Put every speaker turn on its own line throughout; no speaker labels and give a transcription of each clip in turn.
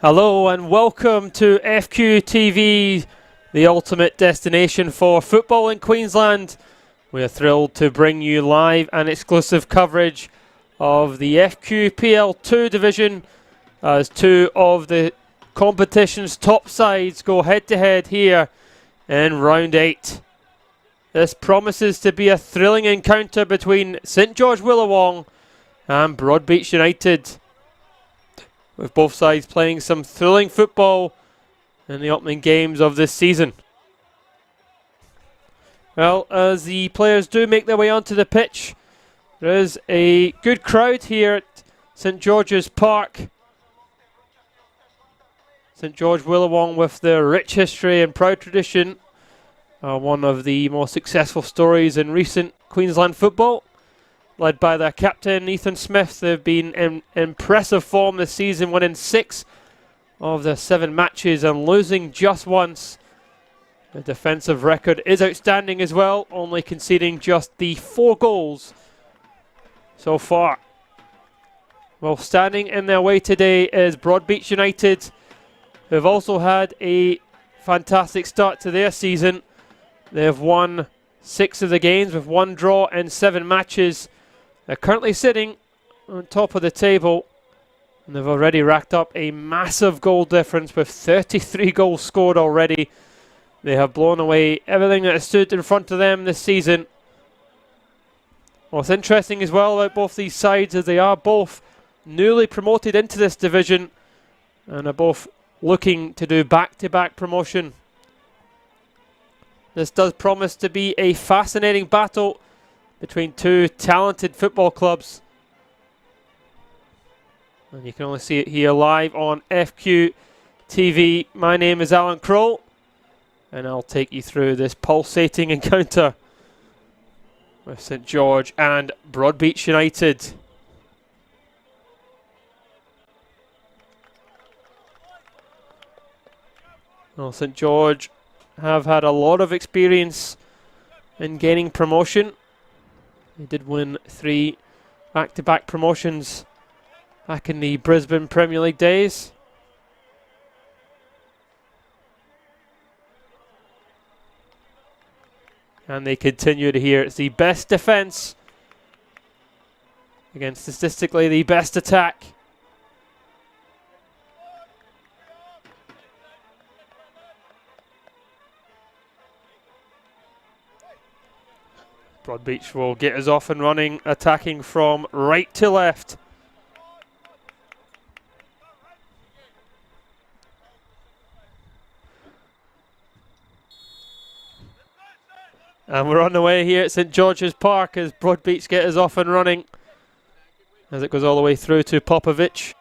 Hello and welcome to FQTV, the ultimate destination for football in Queensland. We are thrilled to bring you live and exclusive coverage of the FQPL 2 division as two of the competition's top sides go head to head here in round 8. This promises to be a thrilling encounter between St George Willawong and Broadbeach United, with both sides playing some thrilling football in the opening games of this season. Well, as the players do make their way onto the pitch, there is a good crowd here at St George's Park. St George Willawong, with their rich history and proud tradition, are one of the most successful stories in recent Queensland football. Led by their captain, Ethan Smith, they've been in impressive form this season, winning 6 of their 7 matches and losing just once. The defensive record is outstanding as well, only conceding just the 4 goals so far. Well, standing in their way today is Broadbeach United, who have also had a fantastic start to their season. They have won 6 of the games with 1 draw and 7 matches. They're currently sitting on top of the table, and they've already racked up a massive goal difference with 33 goals scored already. They have blown away everything that has stood in front of them this season. What's interesting as well about both these sides is they are both newly promoted into this division and are both looking to do back-to-back promotion. This does promise to be a fascinating battle between two talented football clubs. And you can only see it here live on FQ TV. My name is Alan Crow, and I'll take you through this pulsating encounter with St George and Broadbeach United. Well, St George have had a lot of experience in gaining promotion. They did win 3 back-to-back promotions back in the Brisbane Premier League days. And they continue to here. It's the best defence against statistically the best attack. Broadbeach will get us off and running, attacking from right to left. And we're on the way here at St George's Park as Broadbeach get us off and running, as it goes all the way through to Popovich.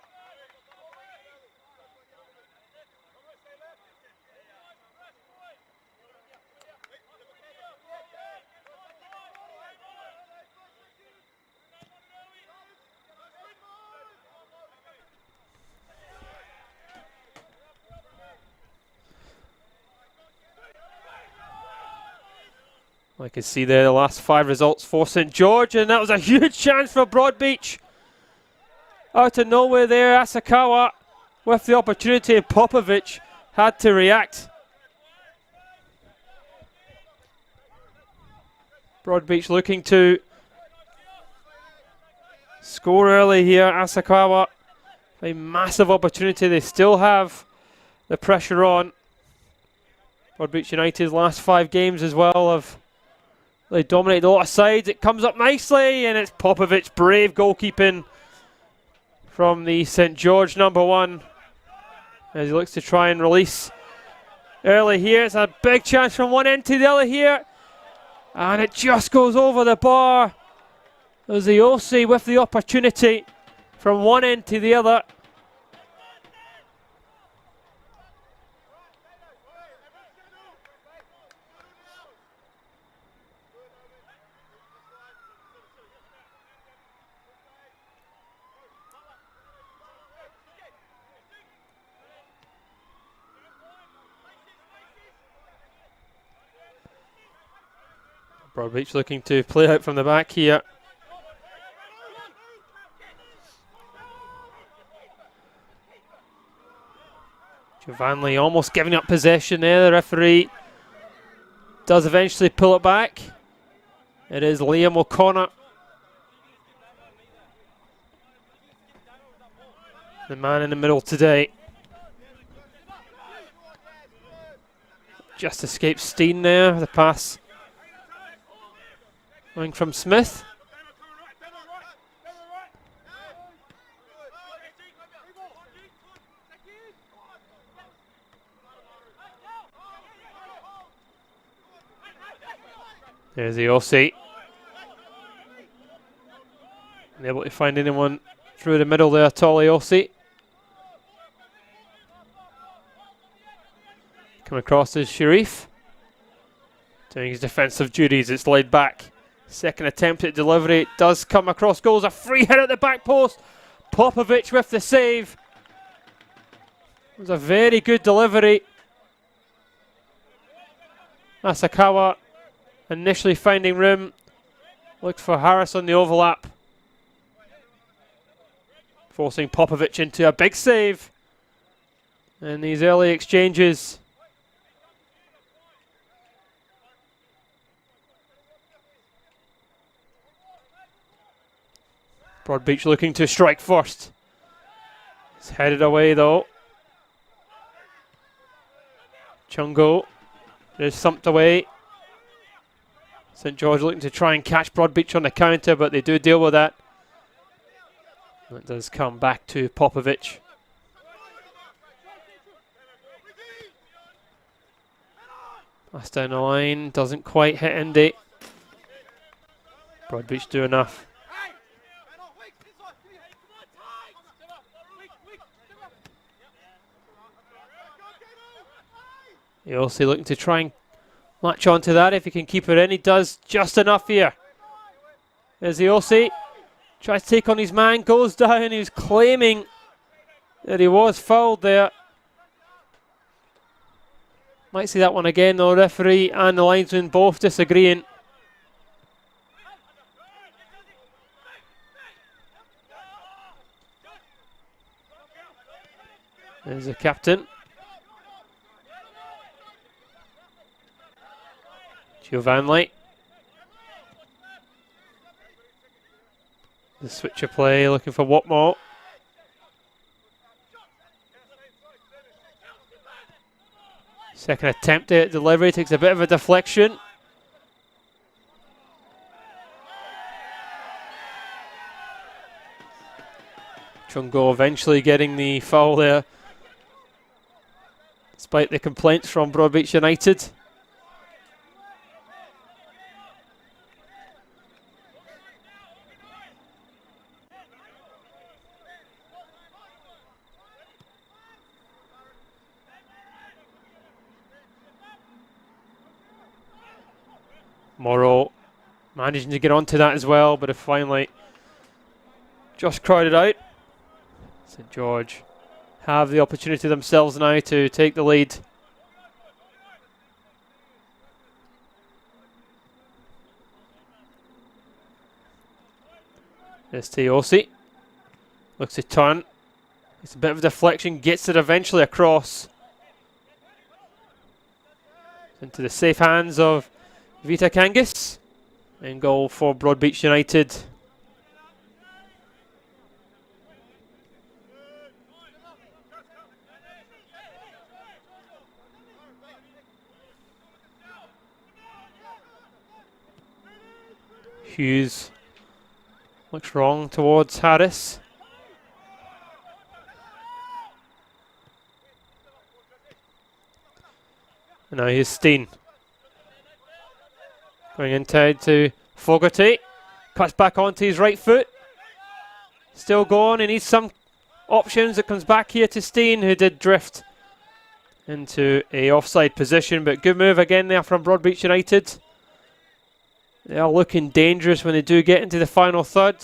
I can see there the last 5 results for St George, and that was a huge chance for Broadbeach. Out of nowhere there, Asakawa with the opportunity, and Popovich had to react. Broadbeach looking to score early here. Asakawa, a massive opportunity. They still have the pressure on. Broadbeach United's last 5 games as well have they dominated a lot of sides. It comes up nicely, and it's Popovich, brave goalkeeping from the St George number 1 as he looks to try and release early here. It's a big chance from one end to the other here, and it just goes over the bar. There's the Osei with the opportunity from one end to the other. Broadbeach looking to play out from the back here. Giovanni almost giving up possession there. The referee does eventually pull it back. It is Liam O'Connor, the man in the middle today. Just escaped Steen there. The pass going from Smith. There's the Aussie. Unable to find anyone through the middle there, Tolly Aussie. Come across as Sharif. Doing his defensive duties, it's laid back. Second attempt at delivery, it does come across goals. A free hit at the back post. Popovic with the save. It was a very good delivery. Asakawa initially finding room. Looked for Harris on the overlap. Forcing Popovic into a big save. And these early exchanges. Broadbeach looking to strike first. It's headed away though. Chungo is thumped away. St George looking to try and catch Broadbeach on the counter, but they do deal with that. It does come back to Popovic. Pass down the line, doesn't quite hit Indy. Broadbeach do enough. Yossi looking to try and latch onto that if he can keep it in. He does just enough here. There's the Yossi. Tries to take on his man, goes down. He was claiming that he was fouled there. Might see that one again though. Referee and the linesman both disagreeing. There's the captain. Giovanni. The switch of play, looking for Watmore. Second attempt at delivery, takes a bit of a deflection. Chungo eventually getting the foul there, despite the complaints from Broadbeach United. Morrow managing to get onto that as well, but finally just crowded out. St George have the opportunity themselves now to take the lead. There's Teosi. Looks to turn. It's a bit of a deflection, gets it eventually across. Into the safe hands of Vita Kangas, and goal for Broadbeach United. Hughes looks wrong towards Harris. And now here's Steen. Going inside to Fogarty. Cuts back onto his right foot. Still going. He needs some options. It comes back here to Steen, who did drift into a offside position. But good move again there from Broadbeach United. They are looking dangerous when they do get into the final third.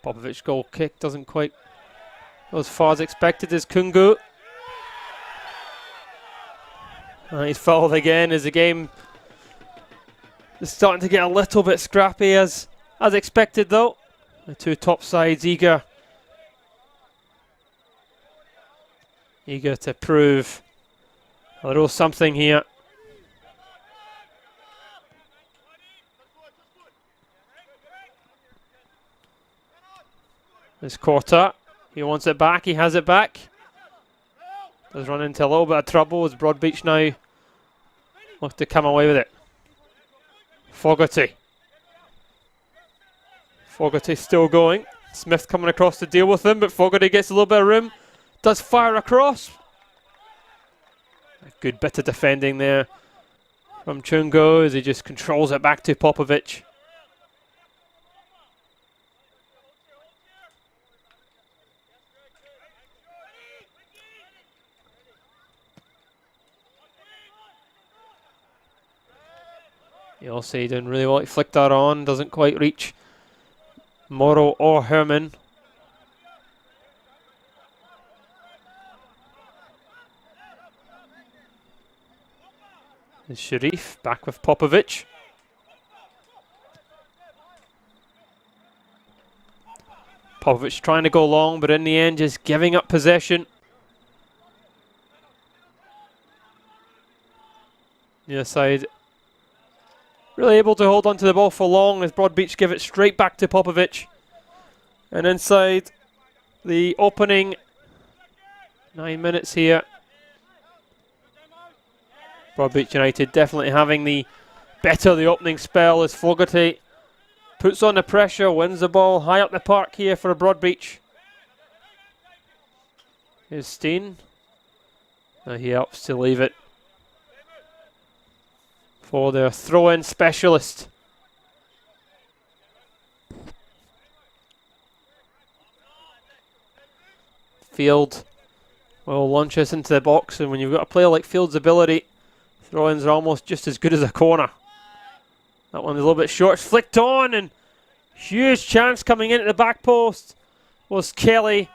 Popovic goal kick doesn't quite as far as expected is Kungu. He's fouled again as the game is starting to get a little bit scrappy as expected though. The two top sides eager to prove a little something here. This quarter, he wants it back, he has it back. Does run into a little bit of trouble as Broadbeach now look to come away with it. Fogarty still going. Smith coming across to deal with him, but Fogarty gets a little bit of room. Does fire across. A good bit of defending there from Chungo as he just controls it back to Popovic. You'll see he didn't really want to flick that on, doesn't quite reach Morrow or Herman. There's Sharif back with Popovic. Popovic trying to go long, but in the end just giving up possession. Near side really able to hold on to the ball for long as Broadbeach give it straight back to Popovic. And inside the opening 9 minutes here, Broadbeach United definitely having the better of the opening spell as Fogarty puts on the pressure, wins the ball high up the park here for Broadbeach. Here's Steen. Now he helps to leave it for their throw-in specialist. Field will launch us into the box, and when you've got a player like Field's ability, throw-ins are almost just as good as a corner. That one's a little bit short, it's flicked on, and huge chance coming in at the back post was Kelly.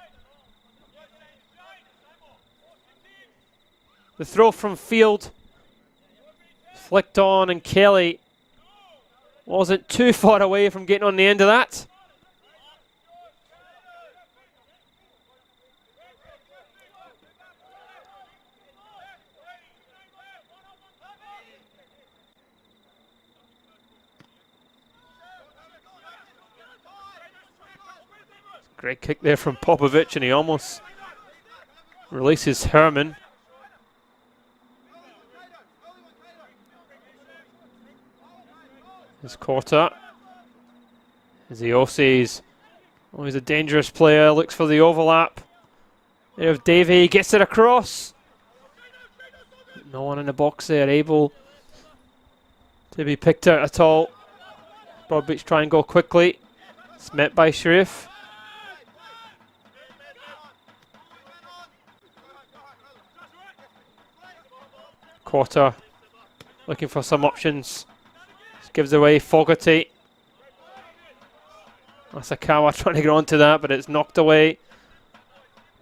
The throw from Field flicked on, and Kelly wasn't too far away from getting on the end of that. Great kick there from Popovic, and he almost releases Herman. His quarter. As the Aussies, always a dangerous player, looks for the overlap. There's Davey, gets it across. No one in the box there able to be picked out at all. Broadbeach try and go quickly. It's met by Sharif. Quarter looking for some options. Gives away Fogarty. Asakawa trying to get onto that, but it's knocked away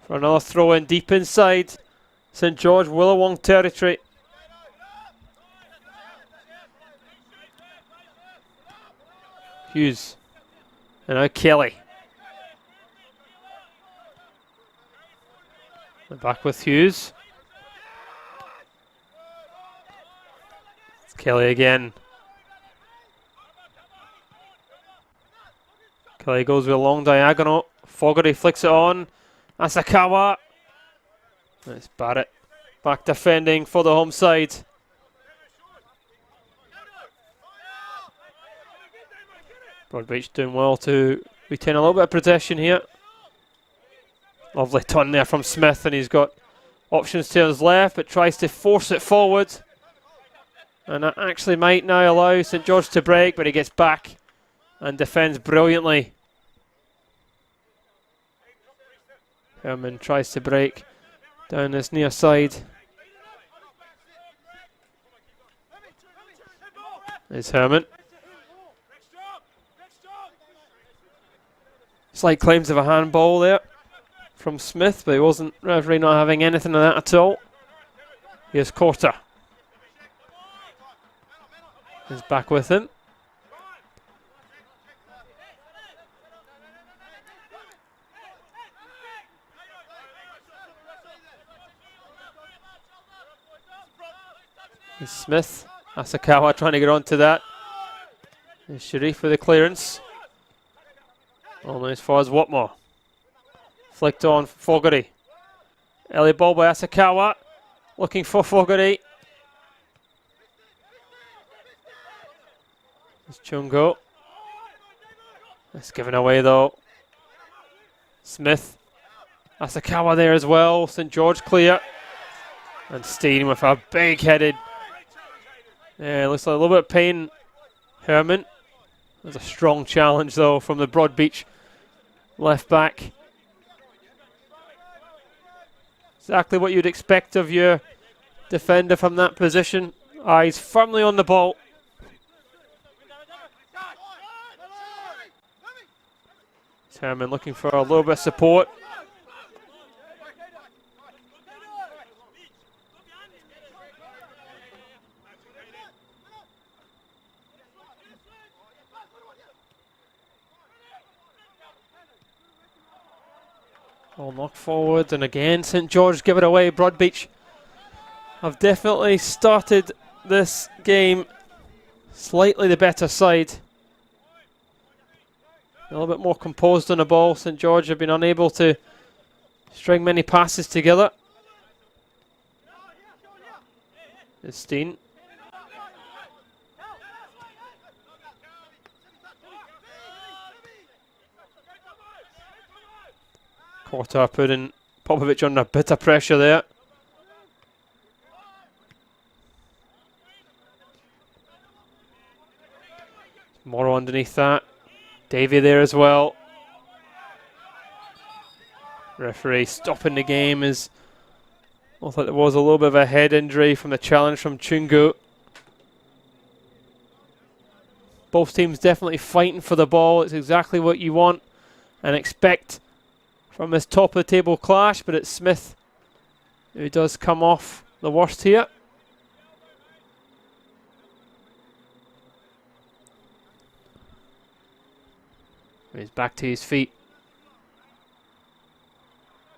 for another throw in deep inside St George Willawong territory. Hughes. And now Kelly. Back with Hughes. It's Kelly again. Kelly goes with a long diagonal. Fogarty flicks it on. Asakawa. It's Barrett back defending for the home side. Broadbeach doing well to retain a little bit of possession here. Lovely turn there from Smith, and he's got options to his left, but tries to force it forward. And that actually might now allow St George to break, but he gets back and defends brilliantly. Herman tries to break down this near side. There's Herman. Slight claims of a handball there from Smith, but he wasn't, referee not having anything of that at all. Here's Corter. He's back with him. Here's Smith. Asakawa trying to get onto that. There's Sharif with the clearance. Only as far as Watmore. Flicked on for Fogarty. Early ball by Asakawa. Looking for Fogarty. There's Chungo. That's given away though. Smith. Asakawa there as well. St George clear. And Steen with a big headed. Yeah, looks like a little bit of pain. Herman. There's a strong challenge though from the Broadbeach left back. Exactly what you'd expect of your defender from that position. Eyes firmly on the ball. Herman looking for a little bit of support. Ball knocked forward, and again St George give it away. Broadbeach have definitely started this game slightly the better side. A little bit more composed on the ball. St George have been unable to string many passes together. It's Steen. Kortar putting Popovic under a bit of pressure there. Morrow underneath that. Davey there as well. Referee stopping the game as I thought there was a little bit of a head injury from the challenge from Chungu. Both teams definitely fighting for the ball. It's exactly what you want and expect from this top of the table clash, but it's Smith who does come off the worst here. He's back to his feet.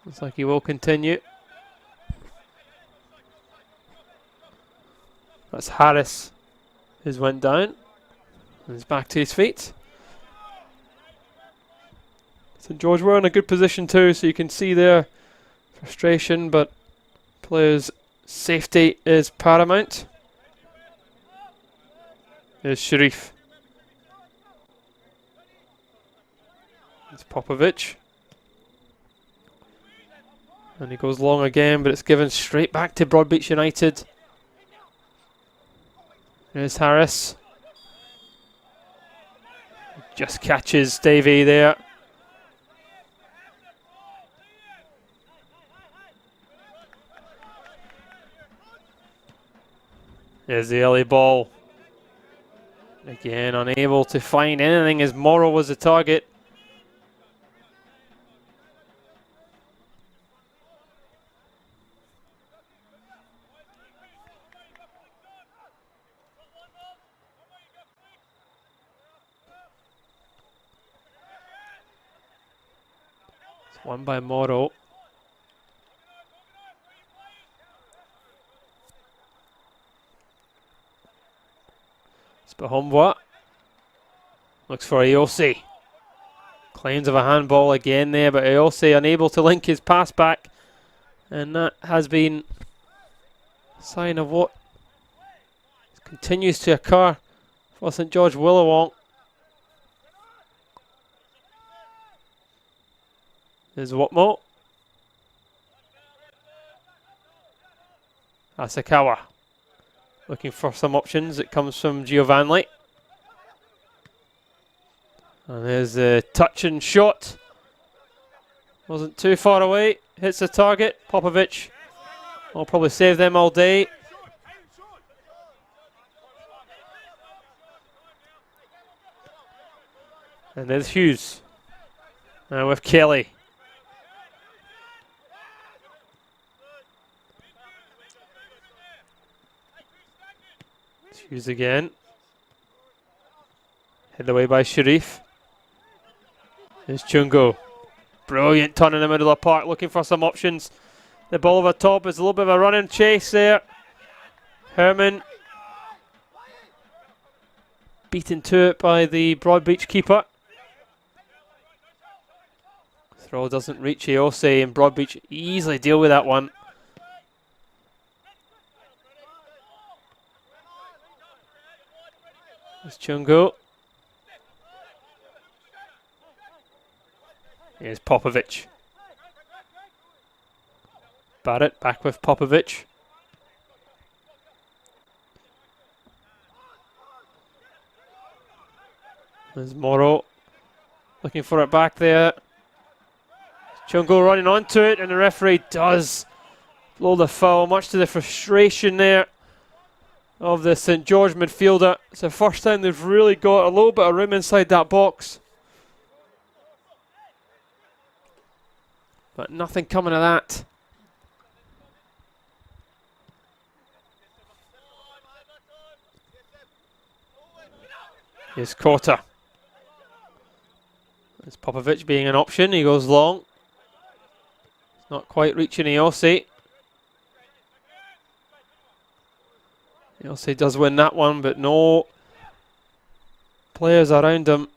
Looks like he will continue. That's Harris who's went down. And he's back to his feet. St George were in a good position too, so you can see their frustration, but players' safety is paramount. Here's Sharif. It's Popovic. And he goes long again, but it's given straight back to Broadbeach United. Here's Harris. Just catches Davey there. There's the early ball. Again, unable to find anything as Morrow was the target. It's won by Morrow. Bahomwa looks for Ayosi. Claims of a handball again there, but Ayosi unable to link his pass back, and that has been a sign of what continues to occur for St George Willawong. There's Watmo. Asakawa. Looking for some options. It comes from Giovanni. And there's a touch and shot. Wasn't too far away. Hits the target. Popovic will probably save them all day. And there's Hughes. Now with Kelly. Hughes again. Hid away by Sharif. Here's Chungo. Brilliant turn in the middle of the park, looking for some options. The ball over top is a little bit of a running chase there. Herman beaten to it by the Broadbeach keeper. Throw doesn't reach Eose, and Broadbeach easily deal with that one. There's Chungo. Here's Popovic. Barrett back with Popovic. There's Morrow looking for it back there. Chungo running onto it, and the referee does blow the foul, much to the frustration there of the St George midfielder. It's the first time they've really got a little bit of room inside that box. But nothing coming of that. Here's Korta. There's Popovic being an option. He goes long. Not quite reaching Eose. Eose does win that one, but no players around him.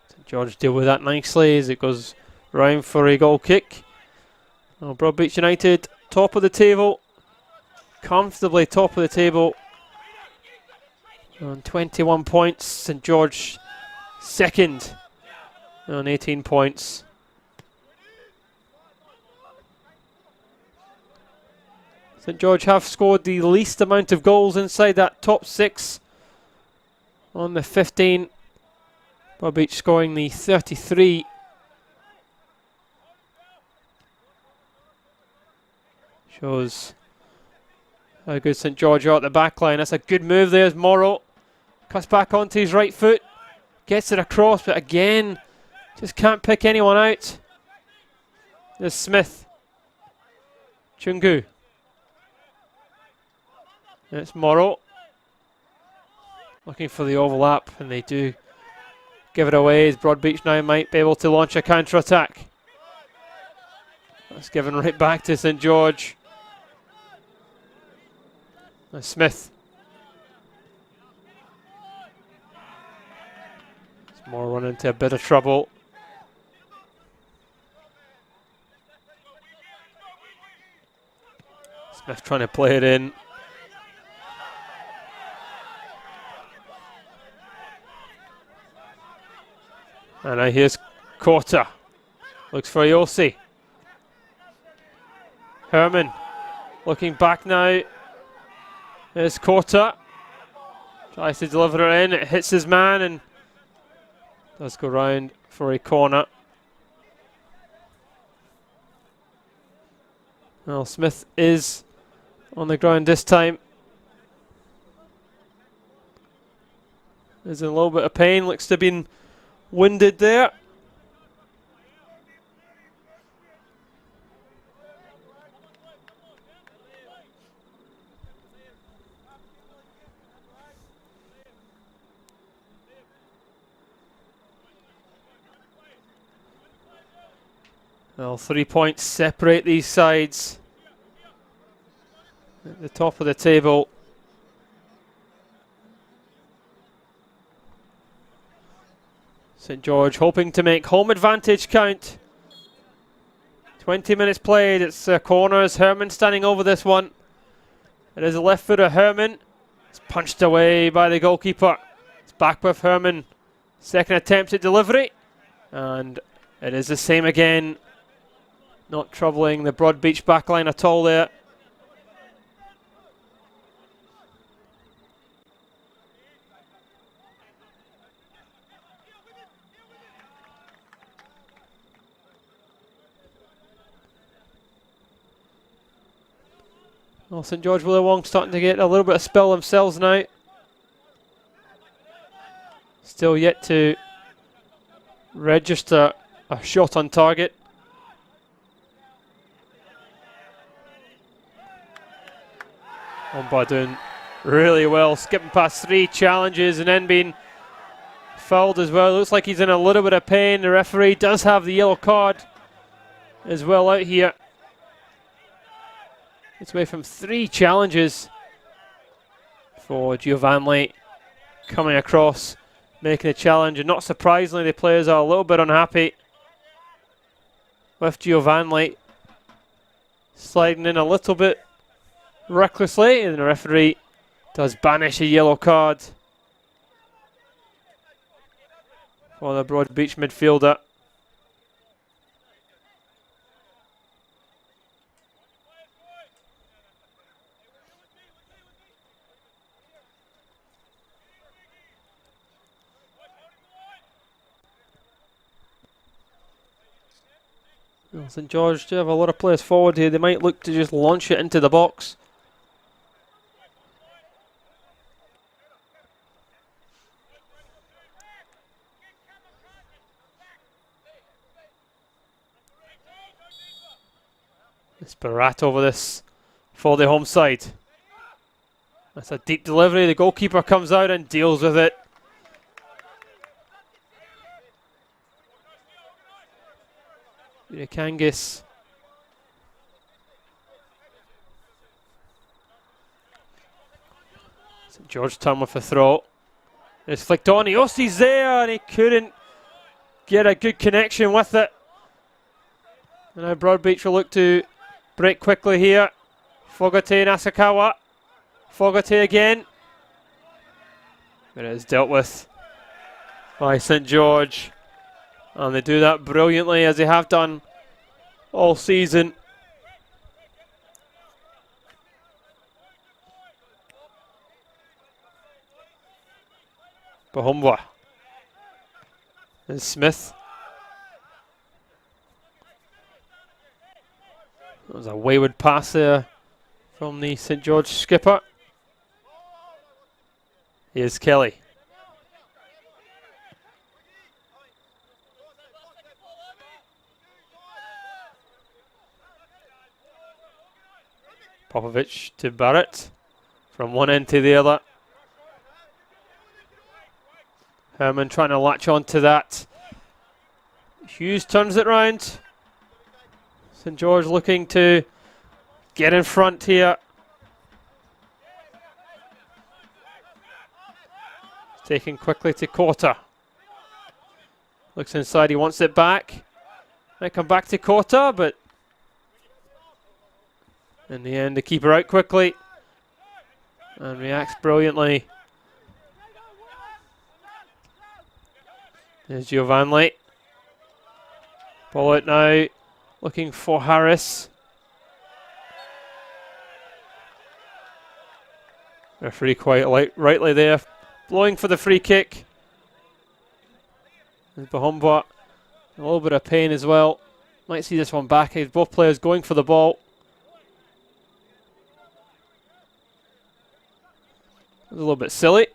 St George deal with that nicely as it goes round for a goal kick. Oh, Broadbeach United, top of the table. Comfortably top of the table. On 21 points. St George second on 18 points. St George have scored the least amount of goals inside that top 6 on the 15. Broadbeach scoring the 33. Shows how good St George are at the back line. That's a good move there as Morrow cuts back onto his right foot. Gets it across, but again, just can't pick anyone out. There's Smith. Chungu. It's Morrow. Looking for the overlap, and they do give it away as Broadbeach now might be able to launch a counter-attack. That's given right back to St George. Smith. It's more run into a bit of trouble. Smith trying to play it in. And now here's Korta. Looks for Eose. Herman looking back now. There's Korta. Tries to deliver it in. It hits his man and does go round for a corner. Well, Smith is on the ground this time. Is in a little bit of pain. Looks to have been winded there. Well, 3 points separate these sides at the top of the table. St George hoping to make home advantage count. 20 minutes played. It's corners. Herman standing over this one. It is a left footer. Herman. It's punched away by the goalkeeper. It's back with Herman. Second attempt at delivery. And it is the same again. Not troubling the Broadbeach backline at all there. Well, St George Willawong starting to get a little bit of spell themselves now. Still yet to register a shot on target. Homba doing really well, skipping past 3 challenges and then being fouled as well. Looks like he's in a little bit of pain. The referee does have the yellow card as well out here. It's away from 3 challenges for Giovanni coming across, making a challenge, and not surprisingly the players are a little bit unhappy with Giovanni sliding in a little bit recklessly, and the referee does banish a yellow card for the Broadbeach midfielder. Well, St George do have a lot of players forward here. They might look to just launch it into the box. It's Barat over this for the home side. That's a deep delivery. The goalkeeper comes out and deals with it. Kangis. St Georgetown with a throw. It's flicked on. Iosi's there and he couldn't get a good connection with it. And now Broadbeach will look to break quickly here. Fogarty and Asakawa. Fogarty again. But it is dealt with by St George. And they do that brilliantly, as they have done all season. Bahumwa. And Smith. That was a wayward pass there from the St George skipper. Here's Kelly. Popovic to Barrett, from one end to the other. Herman trying to latch on to that. Hughes turns it round. St George looking to get in front here. Taken quickly to Corta. Looks inside, he wants it back. Might come back to Corta, but in the end, the keeper out quickly and reacts brilliantly. There's Giovanni. Ball out now, looking for Harris. Referee quite rightly there, blowing for the free kick. There's Bahumba, a little bit of pain as well. Might see this one back. Both players going for the ball. A little bit silly.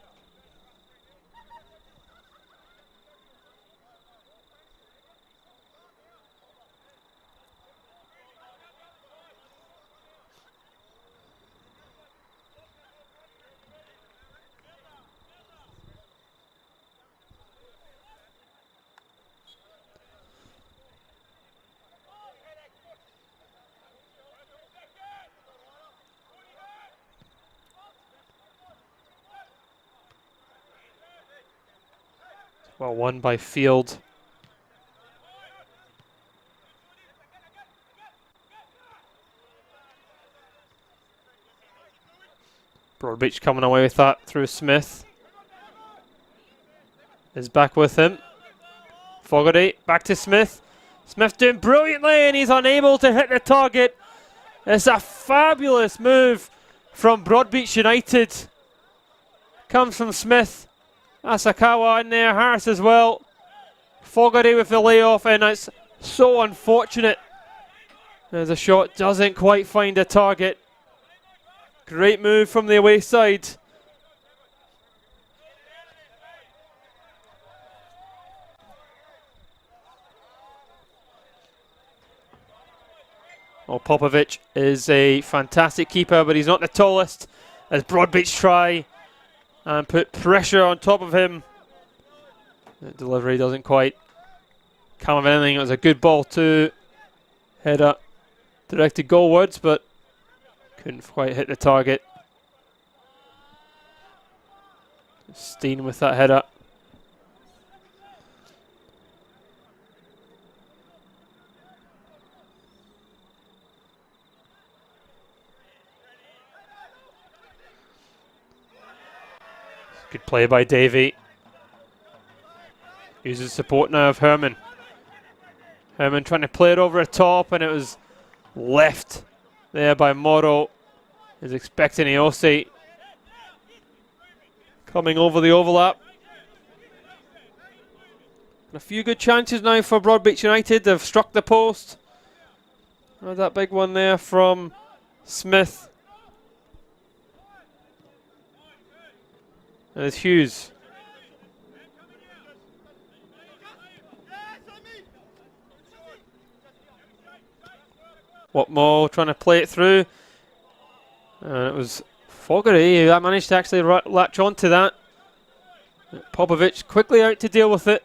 Well, won by Field. Broadbeach coming away with that through Smith. Is back with him. Fogarty back to Smith. Smith doing brilliantly and he's unable to hit the target. It's a fabulous move from Broadbeach United. Comes from Smith. Asakawa in there, Harris as well. Fogarty with the layoff, and it's so unfortunate. There's a shot, doesn't quite find a target. Great move from the away side. Well, Popovic is a fantastic keeper, but he's not the tallest, as Broadbeach try and put pressure on top of him. The delivery doesn't quite come of anything. It was a good ball to header directed goalwards, but couldn't quite hit the target. Steen with that header. Good play by Davey. Uses support now of Herman. Herman trying to play it over the top, and it was left there by Morrow. Is expecting Iose coming over the overlap. And a few good chances now for Broadbeach United. They've struck the post. Oh, that big one there from Smith. And it's Hughes. Watmore trying to play it through. And it was Fogarty that managed to actually latch onto that. Popovic quickly out to deal with it.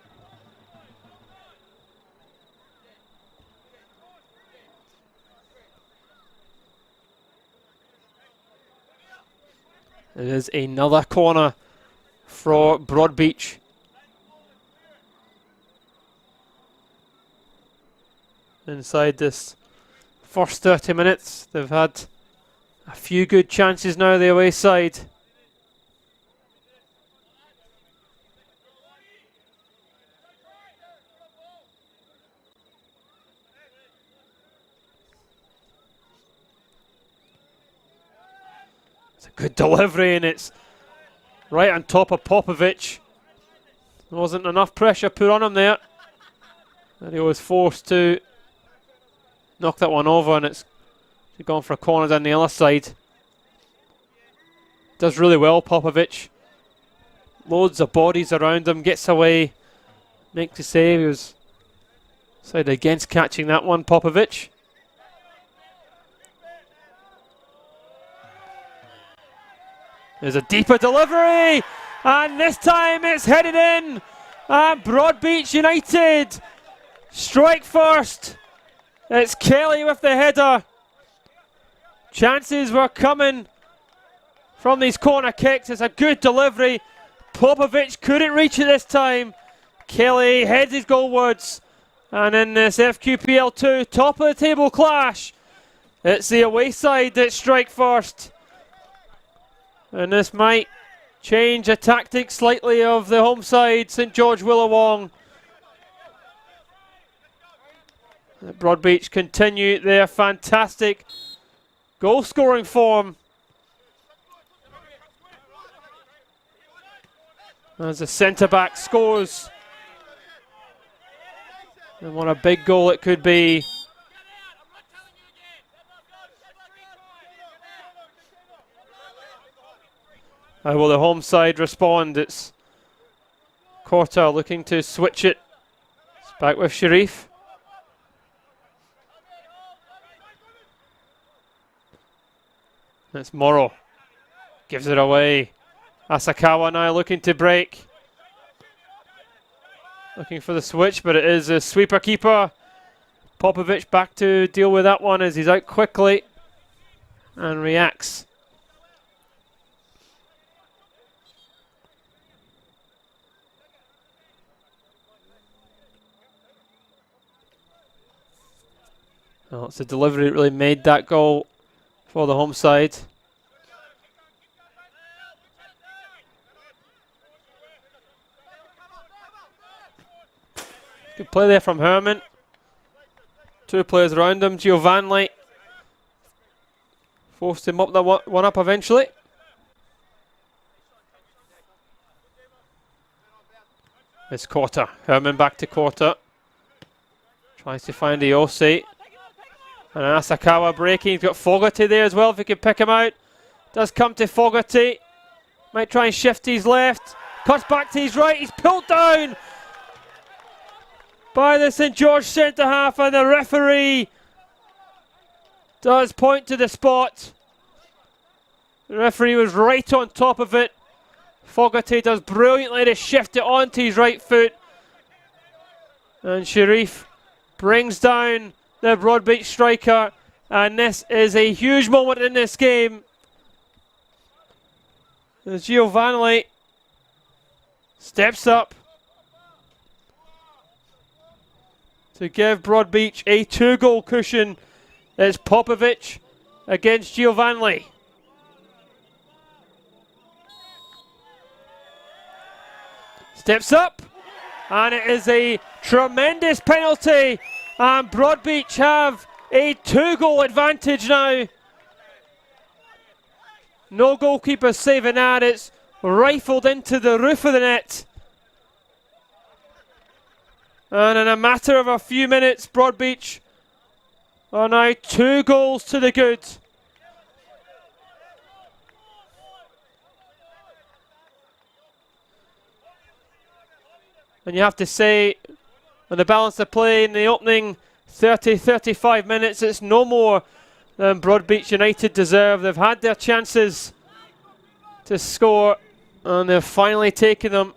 It is another corner for Broadbeach. Inside this first 30 minutes, they've had a few good chances now the away side. It's a good delivery, and it's right on top of Popovic. There wasn't enough pressure put on him there, and he was forced to knock that one over, and it's gone for a corner down the other side. Does really well, Popovic. Loads of bodies around him, gets away, makes the save. He was decided against catching that one, Popovic. There's a deeper delivery, and this time it's headed in. And Broadbeach United strike first. It's Kelly with the header. Chances were coming from these corner kicks. It's a good delivery. Popovic couldn't reach it this time. Kelly heads his goalwards. And in this FQPL 2 top of the table clash, it's the away side that strike first. And this might change the tactics slightly of the home side, St George Willawong. Broadbeach continue their fantastic goal scoring form. As the centre back scores. And what a big goal it could be. How will the home side respond? It's Korta looking to switch it. It's back with Sharif. It's Morrow. Gives it away. Asakawa now looking to break. Looking for the switch, but it is a sweeper keeper. Popovic back to deal with that one as he's out quickly and reacts. Oh, it's the delivery that really made that goal for the home side. Good play there from Herman. Two players around him. Giovanni forced him up that one up eventually. It's Korta. Herman back to Korta. Tries to find Iose. And Asakawa breaking. He's got Fogarty there as well if he can pick him out. Does come to Fogarty. Might try and shift to his left. Cuts back to his right. He's pulled down by the St George centre half, and the referee does point to the spot. The referee was right on top of it. Fogarty does brilliantly to shift it onto his right foot. And Sharif brings down the Broadbeach striker. And this is a huge moment in this game. As Giovanni steps up to give Broadbeach a 2-goal cushion. It's Popovic against Giovanni. Steps up, and it is a tremendous penalty, and Broadbeach have a 2-goal advantage now. No goalkeeper saving that. It's rifled into the roof of the net. And in a matter of a few minutes, Broadbeach are now 2 goals to the good. And you have to say, on the balance of play in the opening 30-35 minutes, it's no more than Broadbeach United deserve. They've had their chances to score, and they've finally taken them.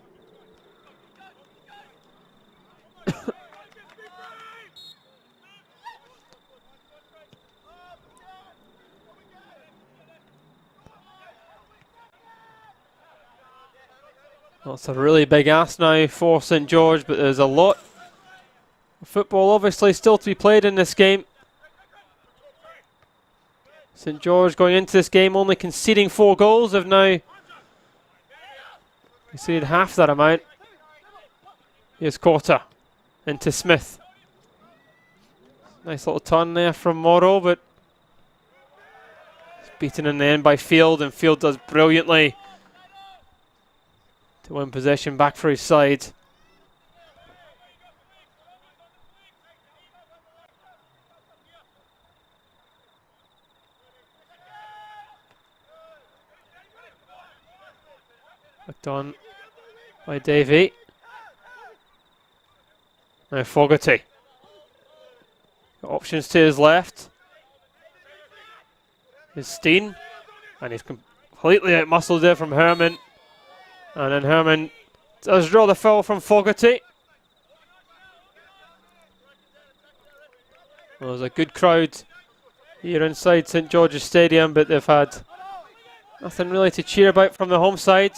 Well, it's a really big ask now for St George, but there's a lot of football obviously still to be played in this game. St George going into this game only conceding 4 goals. Have now conceded half that amount. Here's Corta into Smith. Nice little turn there from Morrow, but it's beaten in the end by Field, and Field does brilliantly to win possession back for his side. Looked on by Davey. Now Fogarty. Got options to his left. Here's Steen. And he's completely outmuscled there from Herman. And then Herman does draw the foul from Fogarty. Well, there's a good crowd here inside St George's Stadium, but they've had nothing really to cheer about from the home side.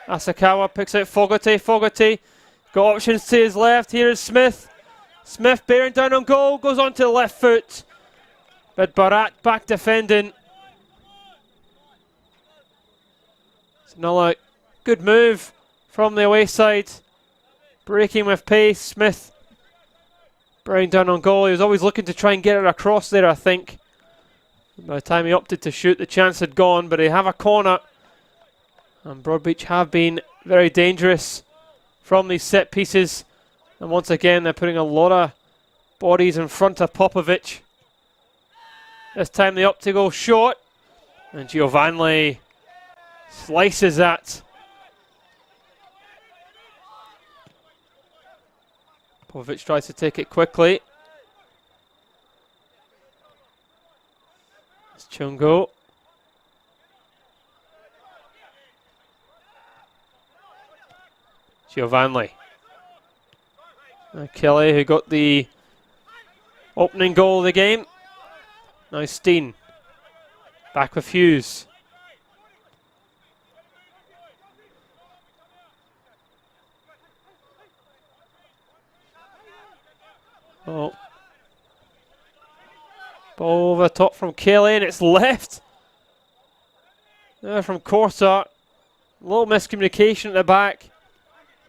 Asakawa picks out Fogarty. Fogarty got options to his left. Here is Smith. Smith bearing down on goal, goes on to the left foot. But Barat back defending. It's another good move from the away side. Breaking with pace. Smith bearing down on goal. He was always looking to try and get it across there, I think. By the time he opted to shoot, the chance had gone, but they have a corner. And Broadbeach have been very dangerous from these set pieces. And once again, they're putting a lot of bodies in front of Popovic. This time they opt to go short. And Giovanni slices that. Popovic tries to take it quickly. It's Chungo. Giovanni. Kelly, who got the opening goal of the game. Now Steen. Back with Hughes. Oh. Ball over the top from Kelly, and it's left. There from Corta. A little miscommunication at the back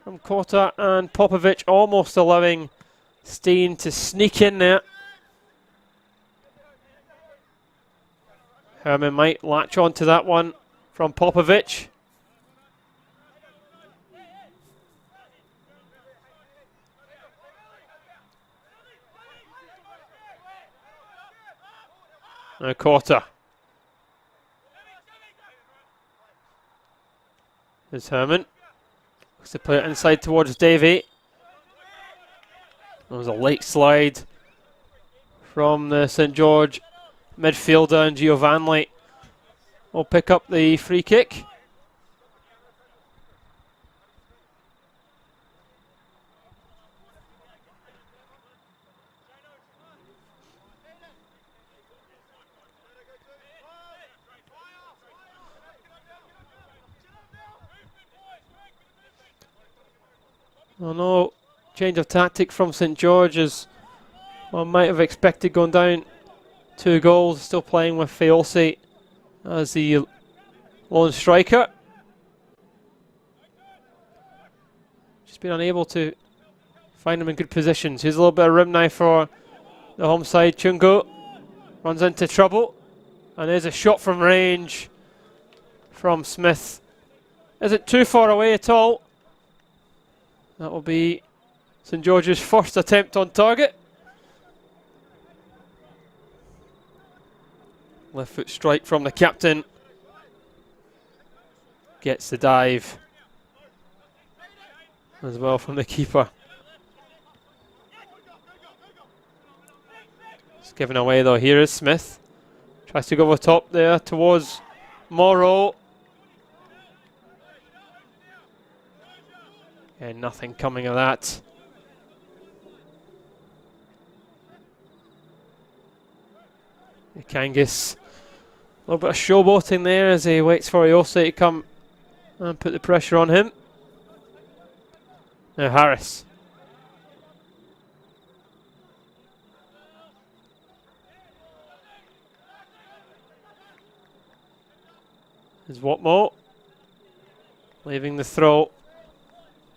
from Corta, and Popovic almost allowing Steen to sneak in there. Herman might latch on to that one from Popovic. Now Corta. There's Herman. Looks to play it inside towards Davey. There was a late slide from the St George midfielder, and Giovanni will pick up the free kick. Oh no, change of tactic from St George, as one might have expected, going down 2 goals, still playing with Feolsi as the lone striker. Just been unable to find him in good positions. Here's a little bit of rim now for the home side. Chungo runs into trouble, and there's a shot from range from Smith. Isn't too far away at all. That will be St George's first attempt on target. Left foot strike from the captain. Gets the dive as well from the keeper. It's given away though. Here is Smith. Tries to go over top there towards Morrow. And nothing coming of that. Kangas, a little bit of showboating there as he waits for Iose to come and put the pressure on him. Now Harris. Is Watmo leaving the throw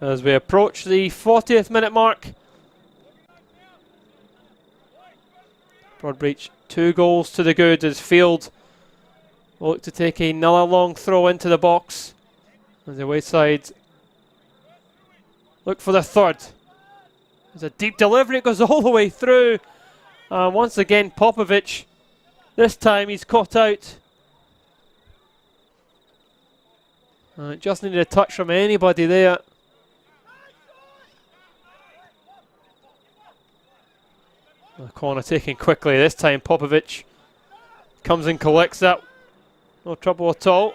as we approach the 40th minute mark. Broadbeach 2 goals to the good as Field will look to take another long throw into the box. As the away side look for the third. There's a deep delivery, it goes all the way through. Once again Popovic, this time he's caught out. Just needed a touch from anybody there. The corner taken quickly. This time Popovic comes and collects that. No trouble at all.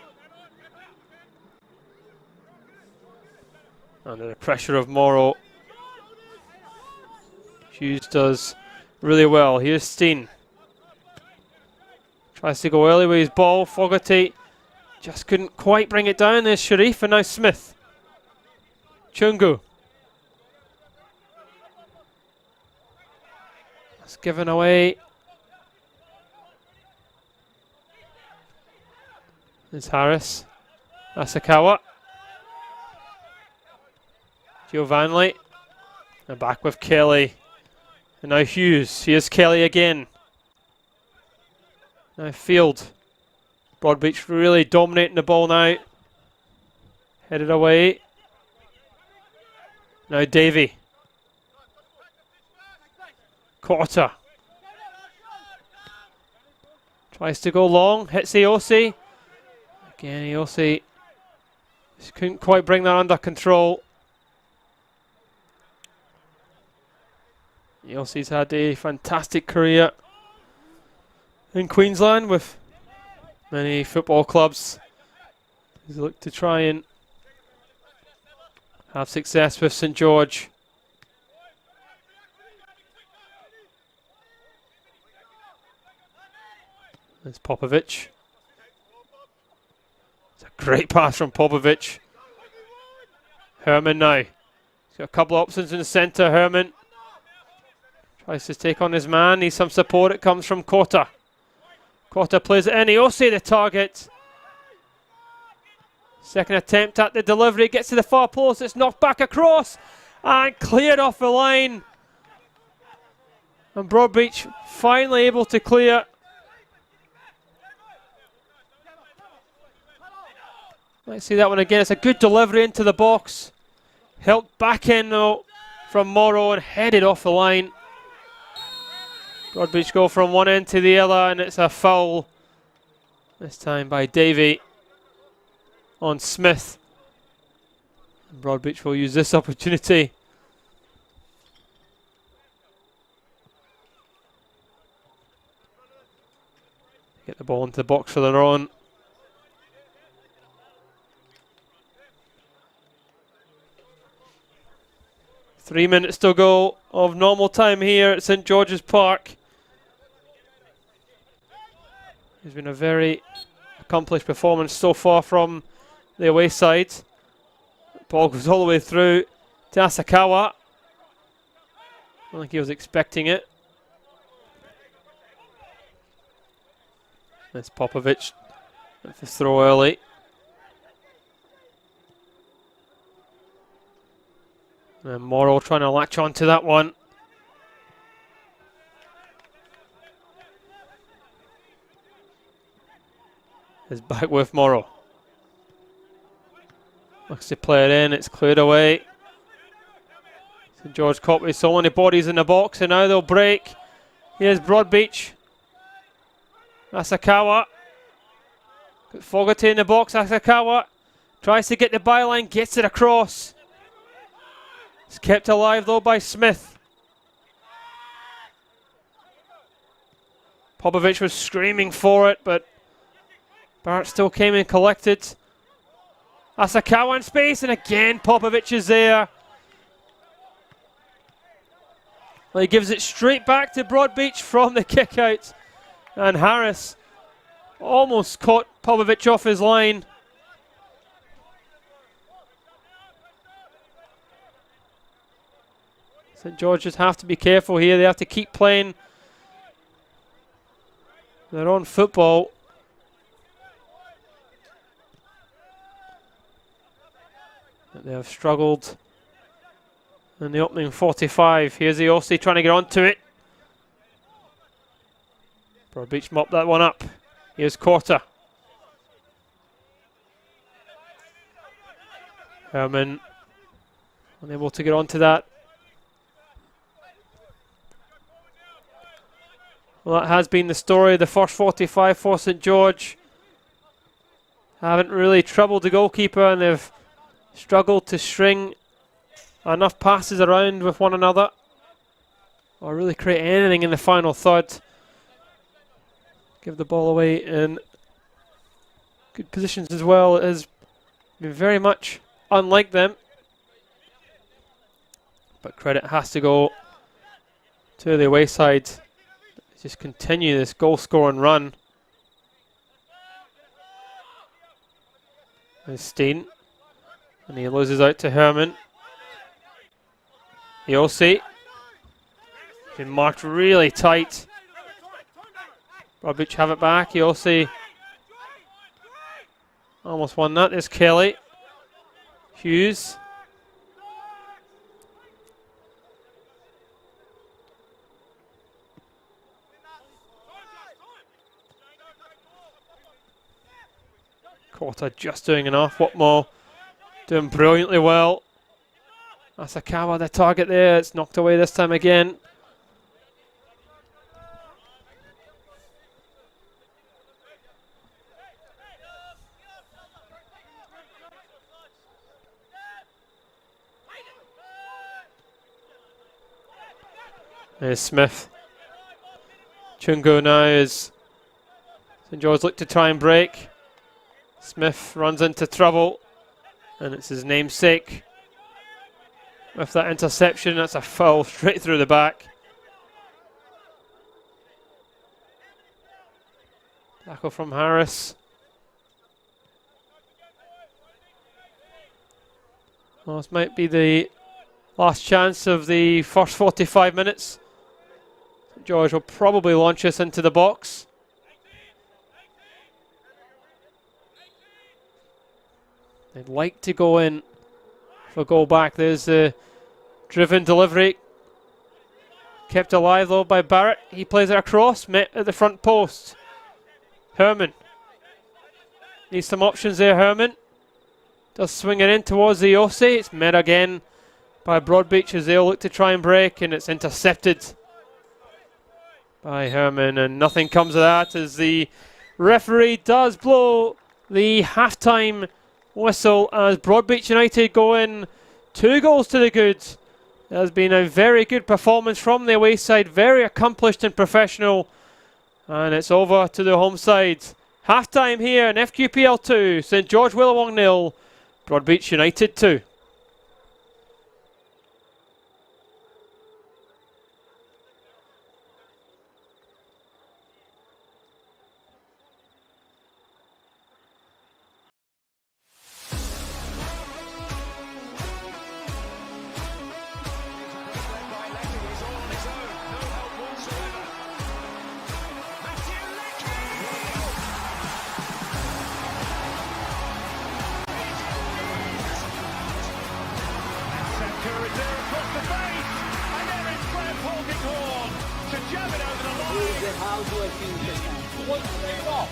Under the pressure of Morrow. Hughes does really well. Here's Steen. Tries to go early with his ball. Fogarty just couldn't quite bring it down. There's Sharif, and now Smith. Chungu. That's given away. There's Harris. Asakawa. Giovanni. And back with Kelly. And now Hughes. Here's Kelly again. Now Field. Broadbeach really dominating the ball now. Headed away. Now Davey. Quarter. Tries to go long. Hits Iose. Again Iose just couldn't quite bring that under control. Iose's had a fantastic career in Queensland with many football clubs. He's looked to try and have success with St George. There's Popovic. It's a great pass from Popovic. Herman now. He's got a couple of options in the centre. Herman tries to take on his man. Needs some support. It comes from Kota. Kota plays it in. Iose the target. Second attempt at the delivery. Gets to the far post. It's knocked back across and cleared off the line. And Broadbeach finally able to clear. Let's see that one again. It's a good delivery into the box. Helped back in though from Morrow and headed off the line. Broadbeach go from one end to the other, and it's a foul. This time by Davey on Smith. Broadbeach will use this opportunity. Get the ball into the box for their own. Three minutes to go of normal time here at St George's Park. It's been a very accomplished performance so far from the away side. Ball goes all the way through to Asakawa. I don't think he was expecting it. That's Popovic with the throw early. And Morrow trying to latch on to that one. Is back with Morrow. Looks to play it in, it's cleared away. St George caught with so many bodies in the box, and now they'll break. Here's Broadbeach. Asakawa. Got Fogarty in the box. Asakawa tries to get the byline, gets it across. It's kept alive though by Smith. Popovic was screaming for it, but Barrett still came and collected. Asakawa in space, and again Popovic is there. Well, he gives it straight back to Broadbeach from the kick out. And Harris almost caught Popovic off his line. St George's have to be careful here. They have to keep playing their own football. They have struggled in the opening 45. Here's the OC trying to get onto it. Broadbeach mopped that one up. Here's Quarter. Herman unable to get onto that. Well, that has been the story of the first 45 for St George. Haven't really troubled the goalkeeper, and they've struggled to string enough passes around with one another or really create anything in the final third. Give the ball away in good positions as well. It has been very much unlike them. But credit has to go to the away side. Just continue this goal scoring run. There's Steen. And he loses out to Herman. Yossi. Been marked really tight. Broadbeach have it back. Yossi almost won that. There's Kelly. Hughes. Quarter just doing enough. Watmore doing brilliantly well. Asakawa the target there. It's knocked away this time again. There's Smith. Chungo now is St George look to try and break. Smith runs into trouble, and it's his namesake with that interception. That's a foul straight through the back. Tackle from Harris. Well, this might be the last chance of the first 45 minutes. St George will probably launch this into the box. They'd like to go in for a goal back. There's the driven delivery. Kept alive though by Barrett. He plays it across, met at the front post. Herman. Needs some options there, Herman. Does swing it in towards the Yossi. It's met again by Broadbeach as they'll look to try and break, and it's intercepted by Herman, and nothing comes of that as the referee does blow the halftime whistle as Broadbeach United go in 2 goals to the good. It has been a very good performance from the away side, very accomplished and professional, and it's over to the home side. Half time here in FQPL 2, St George Willawong 0, Broadbeach United 2.
How do I feel this time? What's going on?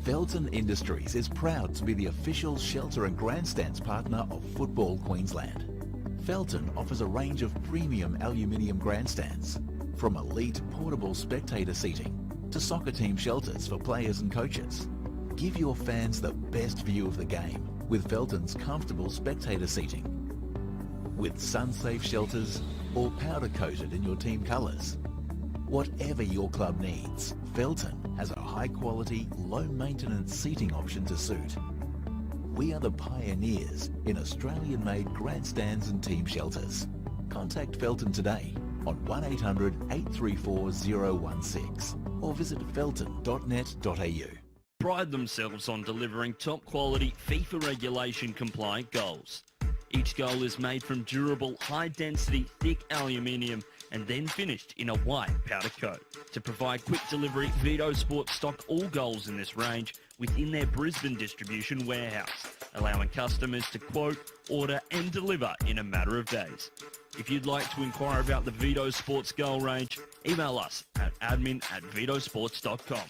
Felton Industries is proud to be the official shelter and grandstands partner of Football Queensland. Felton offers a range of premium aluminium grandstands, from elite portable spectator seating to soccer team shelters for players and coaches. Give your fans the best view of the game with Felton's comfortable spectator seating. With sun-safe shelters or powder-coated in your team colours. Whatever your club needs, Felton has a high-quality, low-maintenance seating option to suit. We are the pioneers in Australian-made grandstands and team shelters. Contact Felton today on 1800 834 016 or visit felton.net.au.
Pride themselves on delivering top-quality FIFA regulation-compliant goals. Each goal is made from durable, high-density, thick aluminium and then finished in a white powder coat. To provide quick delivery, Vito Sports stock all goals in this range within their Brisbane distribution warehouse, allowing customers to quote, order and deliver in a matter of days. If you'd like to inquire about the Vito Sports goal range, email us at admin@vitosports.com.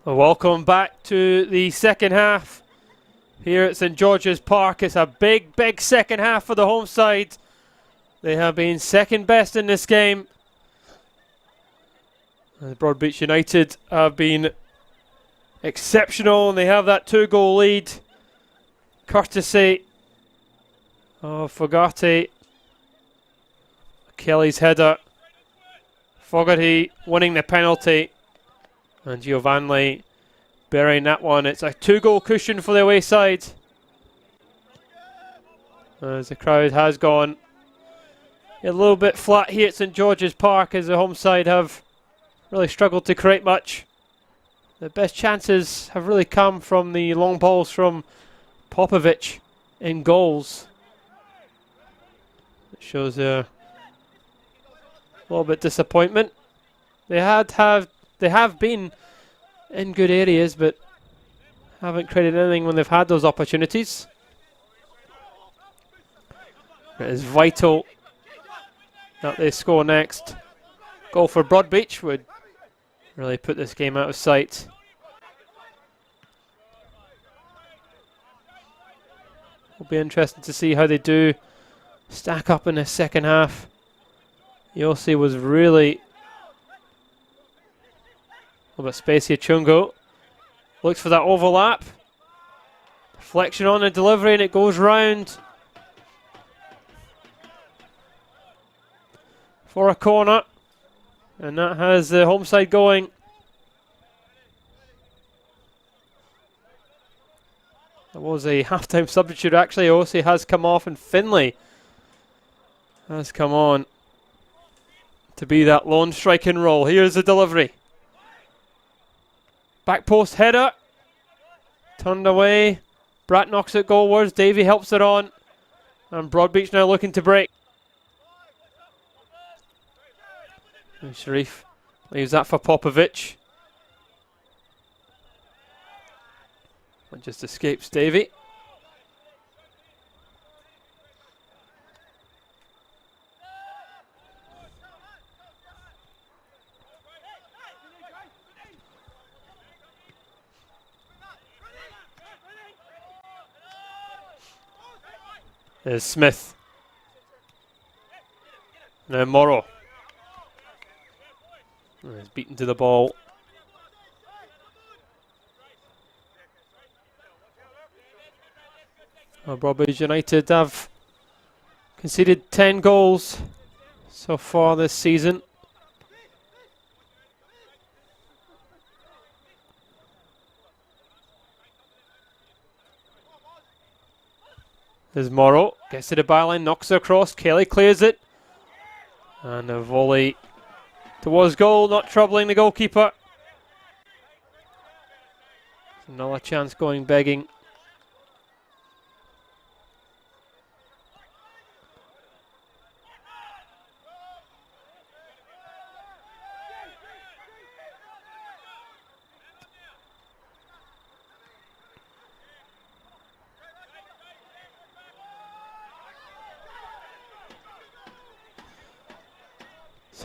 Well, welcome back to the second half here at St George's Park. It's a big second half for the home side. They have been second best in this game. Broadbeach United have been exceptional, and they have that 2-goal lead courtesy of Fogarty. Kelly's header. Fogarty winning the penalty, and Giovanni burying that one. It's a 2-goal cushion for the away side, as the crowd has gone a little bit flat here at St George's Park, as the home side have really struggled to create much. The best chances have really come from the long balls from Popovic in goals. It shows a little bit disappointment. They have been in good areas, but haven't created anything when they've had those opportunities. It is vital that they score next. Goal for Broadbeach would really put this game out of sight. It'll be interesting to see how they do stack up in the second half. Yossi was really a bit spacey. Chungo looks for that overlap. Deflection on the delivery, and it goes round for a corner. And that has the home side going. There was a half-time substitute actually. Yossi has come off, and Finlay has come on to be that lone striking role. Here's the delivery. Back post header. Turned away. Bratt knocks it goalwards. Davey helps it on. And Broadbeach now looking to break. And Sharif leaves that for Popovic. And just escapes Davey. There's Smith. Now Morrow. He's beaten to the ball. Broadbeach United have conceded 10 goals so far this season. There's Morrow, gets to the byline, knocks it across, Kelly clears it. And a volley towards goal, not troubling the goalkeeper. Another chance going begging.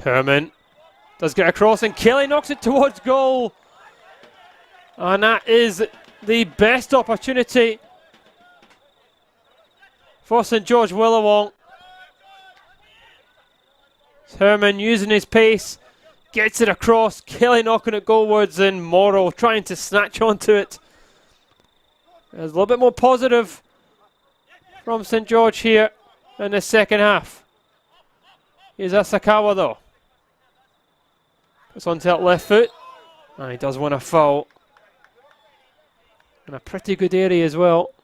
Herman does get across, and Kelly knocks it towards goal. And that is the best opportunity for St George Willawong. Herman using his pace, gets it across, Kelly knocking it goalwards, and Morrow trying to snatch onto it. There's a little bit more positive from St George here in the second half. Here's Asakawa though. It's onto that left foot. And he does win a foul. In a pretty good area as well.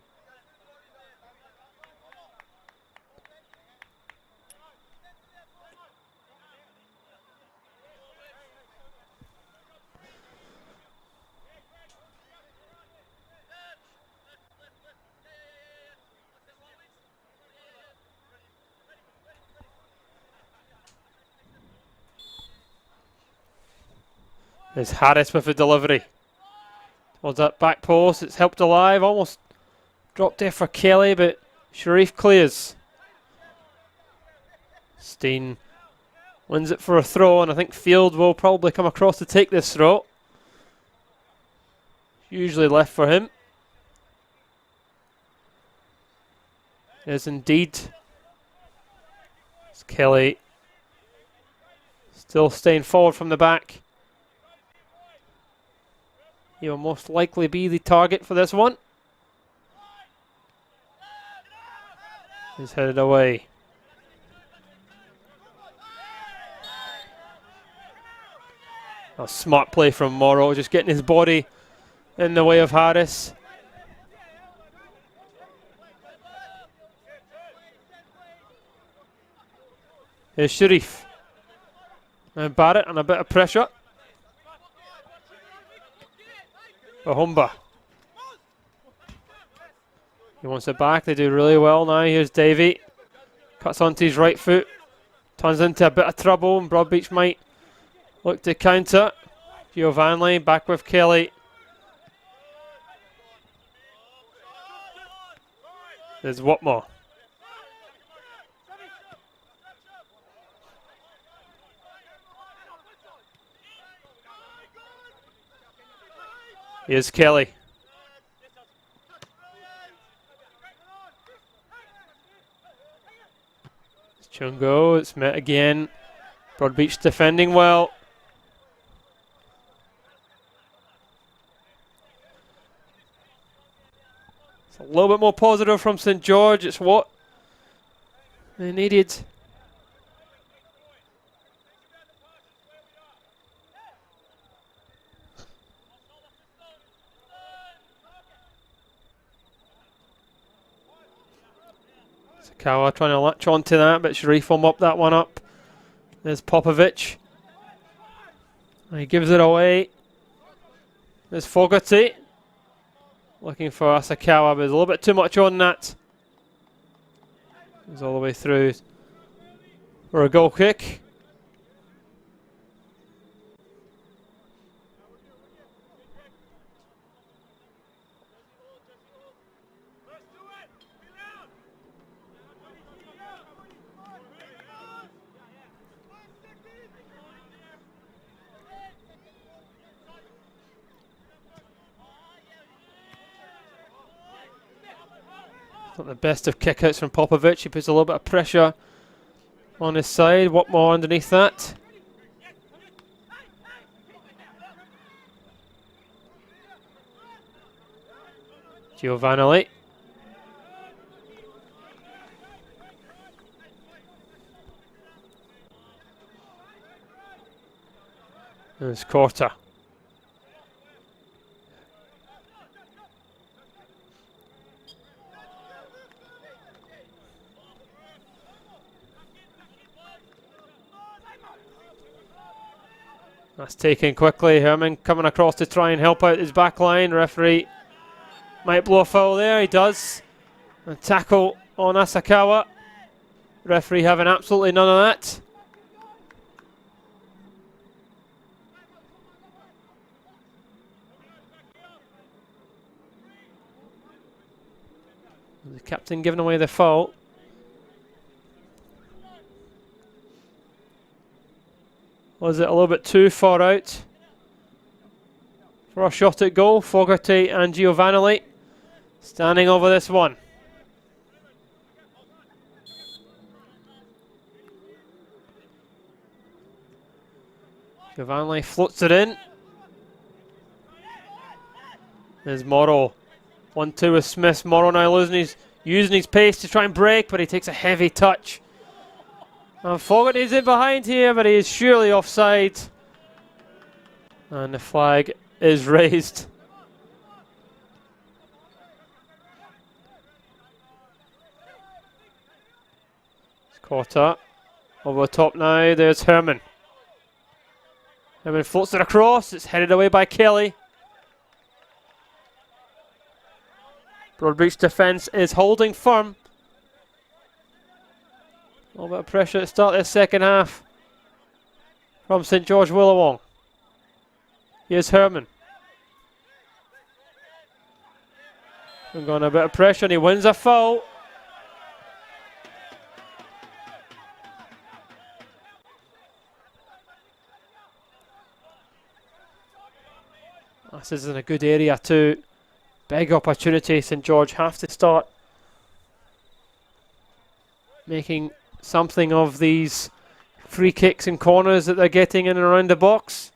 There's Harris with the delivery. Towards that back post, it's helped alive, almost dropped there for Kelly, but Sharif clears. Steen wins it for a throw, and I think Field will probably come across to take this throw. usually left for him. Is indeed. It's Kelly still staying forward from the back. He will most likely be the target for this one. He's headed away. A smart play from Morrow, just getting his body in the way of Harris. Here's Sharif. Now Barrett and a bit of pressure. Bahumba. He wants it back. They do really well now. Here's Davey. Cuts onto his right foot. Turns into a bit of trouble, and Broadbeach might look to counter. Giovanni back with Kelly. There's Watmore. Here's Kelly. It's Chungo. It's met again. Broadbeach defending well. It's a little bit more positive from St George. It's what they needed. Kawa trying to latch onto that, but Sharif will mop that one up. There's Popovic. He gives it away. There's Fogarty. Looking for Asakawa, but there's a little bit too much on that. He's all the way through for a goal kick. Not the best of kickouts from Popovic. He puts a little bit of pressure on his side. What more underneath that? Giovanni. There's Corta. That's taken quickly. Herman coming across to try and help out his back line. Referee might blow a foul there. He does. A tackle on Asakawa. Referee having absolutely none of that. The captain giving away the foul. Was it a little bit too far out for a shot at goal? Fogarty and Giovanni standing over this one. Giovanni floats it in. There's Morrow. 1-2 with Smith. Morrow now using his pace to try and break, but he takes a heavy touch. And Fogarty's in behind here, but he is surely offside. And the flag is raised. It's Corta. Over the top now, there's Herman. Herman floats it across, it's headed away by Kelly. Broadbeach defence is holding firm. A little bit of pressure to start this second half from St George Willawong. Here's Herman. And going a bit of pressure and he wins a foul. This is in a good area too. Big opportunity. St George have to start making something of these free kicks and corners that they're getting in and around the box.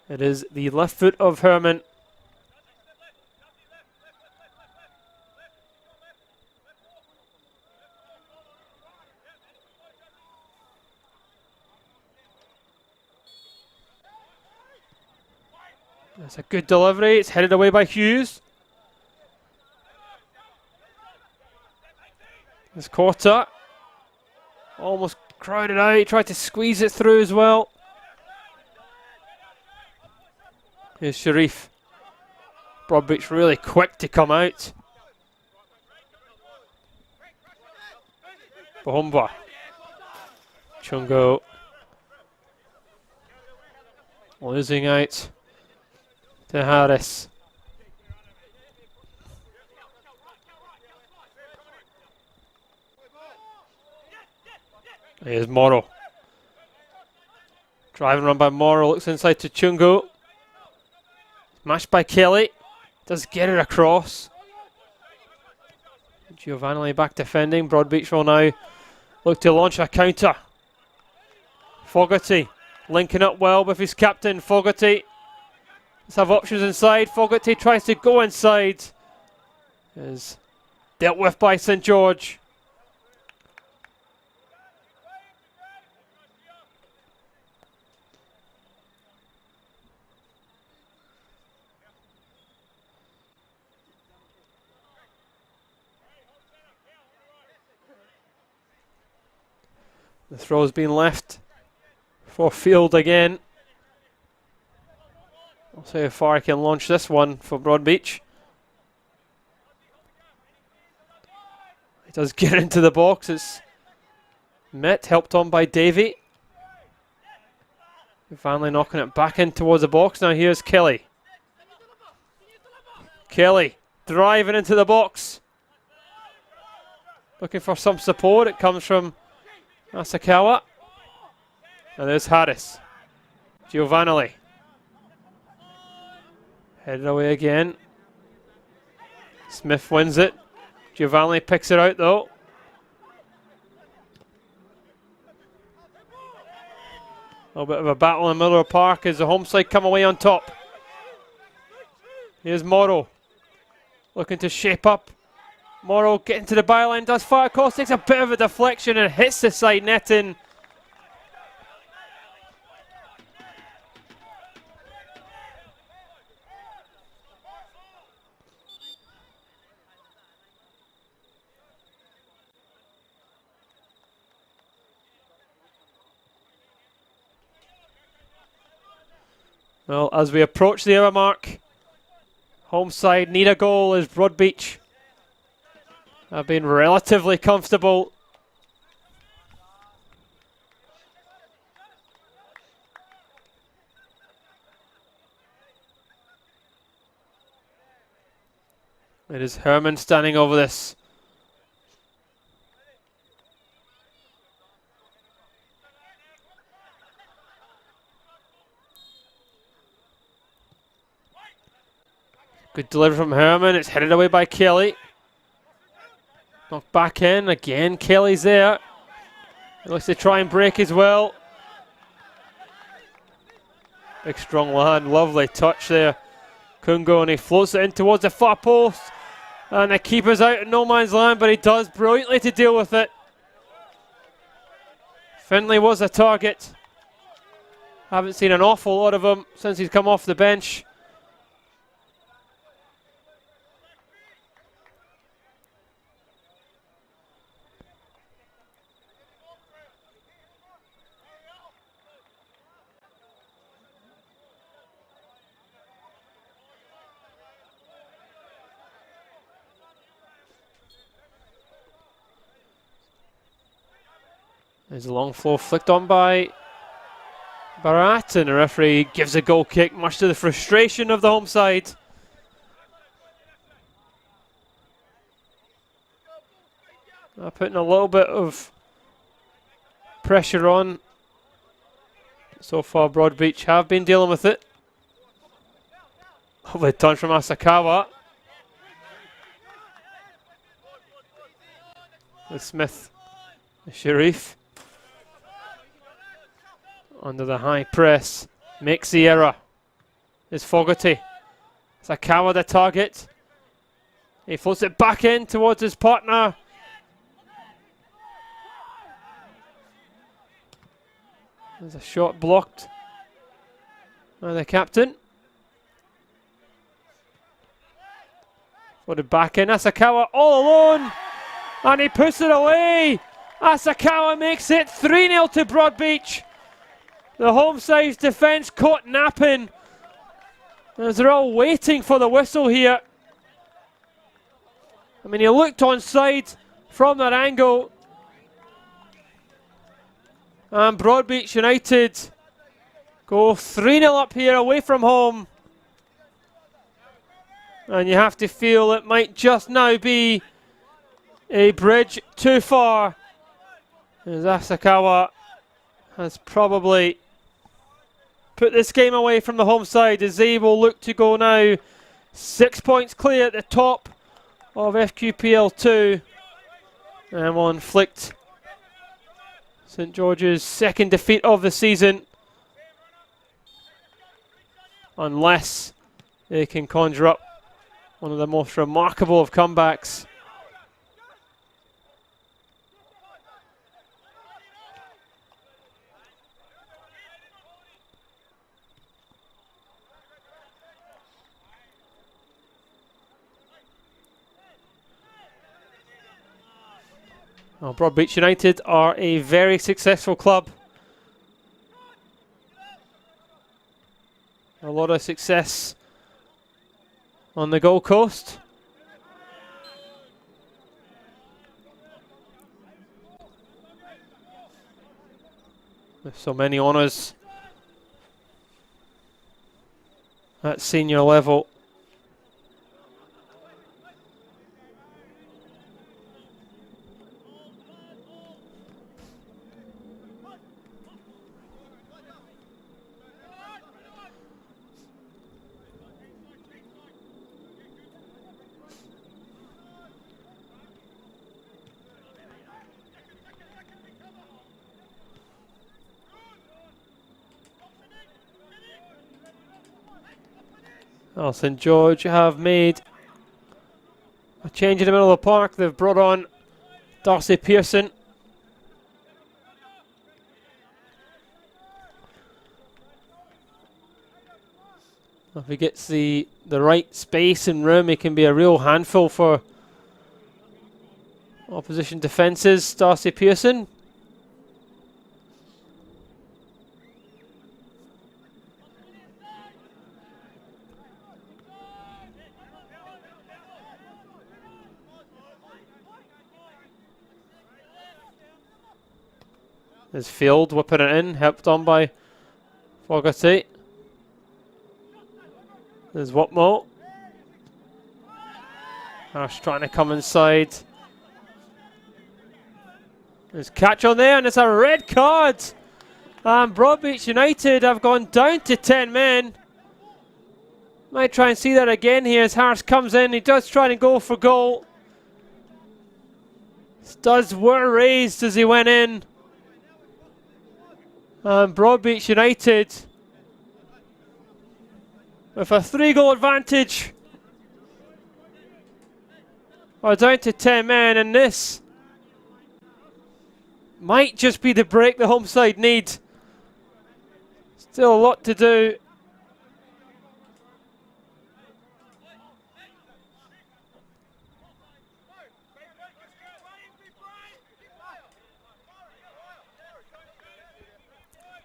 It is the left foot of Herman. That's a good delivery. It's headed away by Hughes. It's Quarter. Almost crowded out. He tried to squeeze it through as well. Here's Sharif. Broadbeach really quick to come out. Bahumba. Chungo. Losing out to Harris. Here's Morrow. Driving run by Morrow. Looks inside to Chungo. Smashed by Kelly. Does get it across. Giovanni back defending. Broadbeach will now look to launch a counter. Fogarty linking up well with his captain, Fogarty. Let's have options inside. Fogarty tries to go inside. Is dealt with by St George. The throw's been left for Field again. I'll see how far I can launch this one for Broadbeach. He does get into the box. It's met, helped on by Davey. Finally knocking it back in towards the box. Now here's Kelly. Kelly driving into the box. Looking for some support. It comes from Asakawa. And there's Harris. Giovanni. Headed away again. Smith wins it. Giovanni picks it out though. A little bit of a battle in the middle of the park as the home side come away on top. Here's Morrow. Looking to shape up. Morrow getting to the byline, does fire across, takes a bit of a deflection and hits the side netting. Well, as we approach the hour mark, home side need a goal as Broadbeach have been relatively comfortable. It is Herman standing over this. Good delivery from Herman. It's headed away by Kelly. Knocked back in. Again, Kelly's there. He looks to try and break as well. Big strong land. Lovely touch there. Kungo, and he floats it in towards the far post. And the keeper's out in no man's land, but he does brilliantly to deal with it. Finlay was a target. Haven't seen an awful lot of him since he's come off the bench. There's a long flow flicked on by Barat, and the referee gives a goal kick, much to the frustration of the home side. Putting a little bit of pressure on. So far, Broadbeach have been dealing with it. Lovely turn from Asakawa. With Smith, Sharif. Under the high press. Makes the error. Is Fogarty. Asakawa the target. He floats it back in towards his partner. There's a shot blocked by the captain. Floated back in. Asakawa all alone. And he puts it away. Asakawa makes it 3-0 to Broadbeach. The home side's defence caught napping, as they're all waiting for the whistle here. I mean, he looked onside from that angle. And Broadbeach United go 3-0 up here away from home. And you have to feel it might just now be a bridge too far, as Asakawa has probably put this game away from the home side, as they will look to go now 6 points clear at the top of FQPL 2 and will inflict St George's second defeat of the season, unless they can conjure up one of the most remarkable of comebacks. Well, Broadbeach United are a very successful club. A lot of success on the Gold Coast. With so many honours at senior level. Well, St George have made a change in the middle of the park. They've brought on Darcy Pearson. If he gets the right space and room, he can be a real handful for opposition defences. Darcy Pearson. There's Field whipping it in, helped on by Fogarty. There's Watmo. Ash trying to come inside. There's catch on there, and it's a red card. And Broadbeach United have gone down to 10 men. Might try and see that again here as Harris comes in. He does try and go for goal. Studs were raised as he went in. And Broadbeach United with a 3-goal advantage are down to 10 men, and this might just be the break the home side need. Still a lot to do.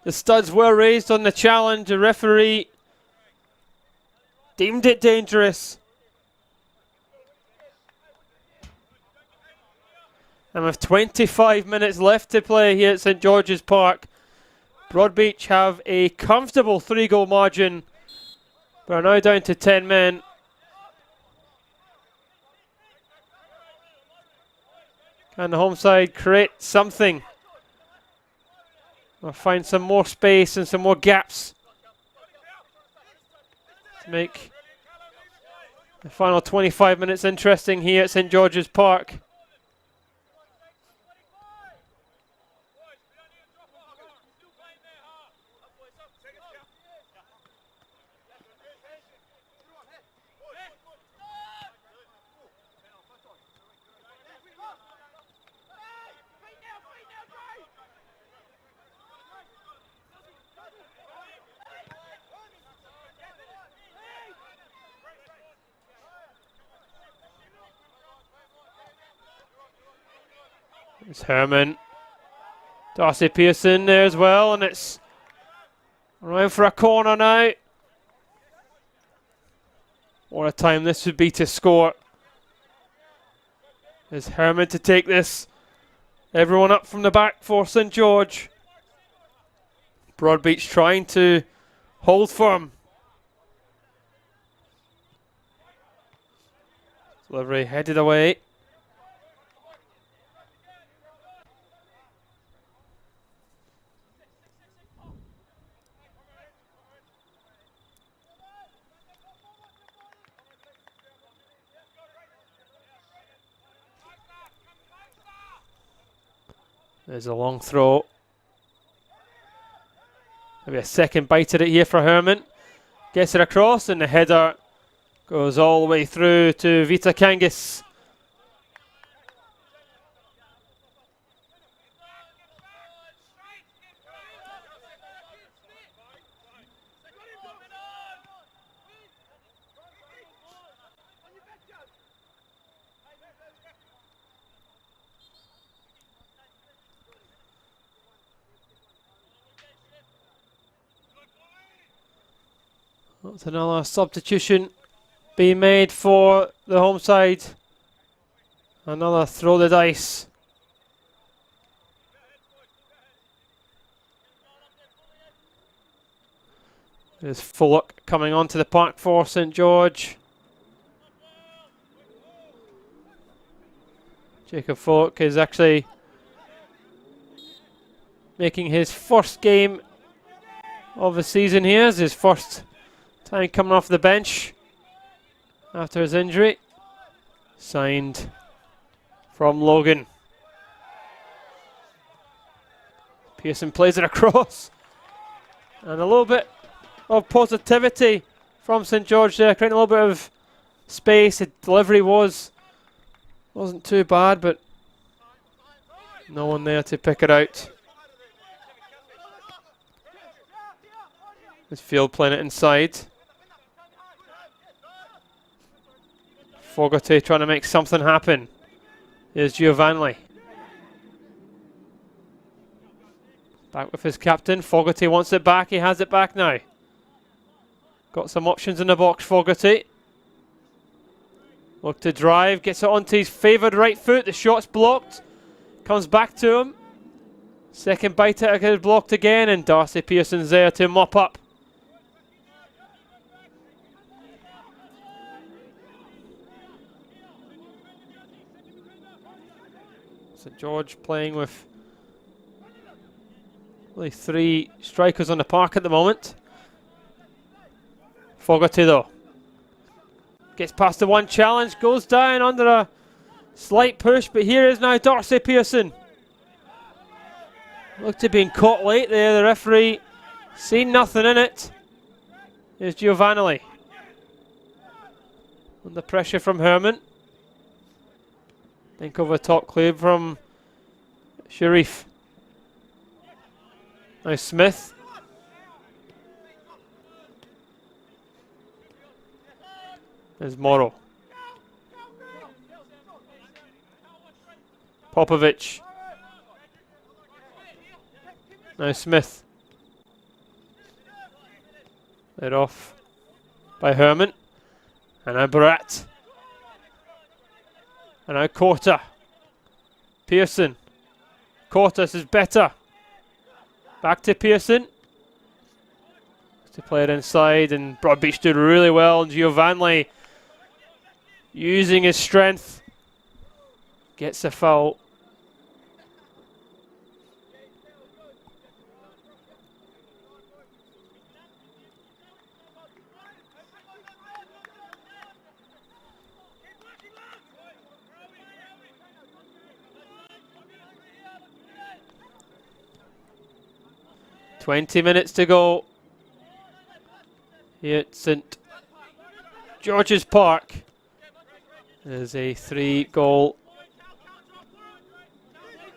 The studs were raised on the challenge. The referee deemed it dangerous. And with 25 minutes left to play here at St George's Park, Broadbeach have a comfortable 3-goal margin, but are now down to 10 men. Can the home side create something I'll find some more space and some more gaps to make the final 25 minutes interesting here at St George's Park. It's Herman. Darcy Pearson there as well, and it's around for a corner now. What a time this would be to score. There's Herman to take this. Everyone up from the back for St George. Broadbeach trying to hold firm. Delivery headed away. There's a long throw. Maybe a second bite at it here for Herman. Gets it across and the header goes all the way through to Vita Kangis. That's another substitution being made for the home side. Another throw the dice. There's Fullock coming onto the park for St George. Jacob Fullock is actually making his first game of the season here. It's his first time coming off the bench after his injury. Signed from Logan. Pearson plays it across. And a little bit of positivity from St George there, creating a little bit of space. The delivery wasn't too bad, but no one there to pick it out. This Field playing it inside. Fogarty trying to make something happen. Here's Giovanni. Back with his captain. Fogarty wants it back. He has it back now. Got some options in the box, Fogarty. Look to drive. Gets it onto his favoured right foot. The shot's blocked. Comes back to him. Second bite at it, blocked again. And Darcy Pearson's there to mop up. St George playing with only 3 strikers on the park at the moment. Fogarty though gets past the one challenge, goes down under a slight push, but here is now Darcy Pearson. Looked to being caught late there, the referee seen nothing in it. Here's Giovanni. Under pressure from Herman. Think over top, cleared from Sharif. Now Smith. There's Morrow. Popovic. Now Smith. Led off by Herman. And now Barat. And now Corta. Pearson. Cortas is better. Back to Pearson. To play it inside, and Broadbeach did really well. And Giovanni using his strength gets a foul. 20 minutes to go here at St George's Park. There's a 3-goal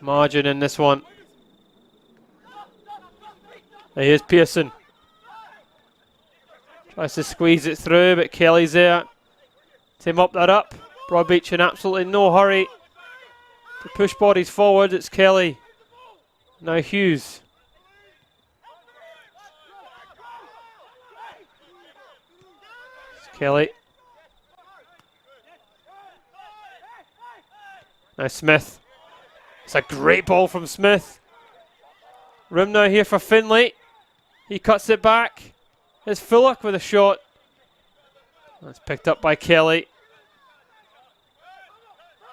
margin in this one. Here's Pearson. Tries to squeeze it through, but Kelly's there to mop that up. Broadbeach in absolutely no hurry to push bodies forward. It's Kelly. Now Hughes. It's Kelly. Now Smith. It's a great ball from Smith. Room now here for Finlay. He cuts it back. There's Fullock with a shot. That's picked up by Kelly.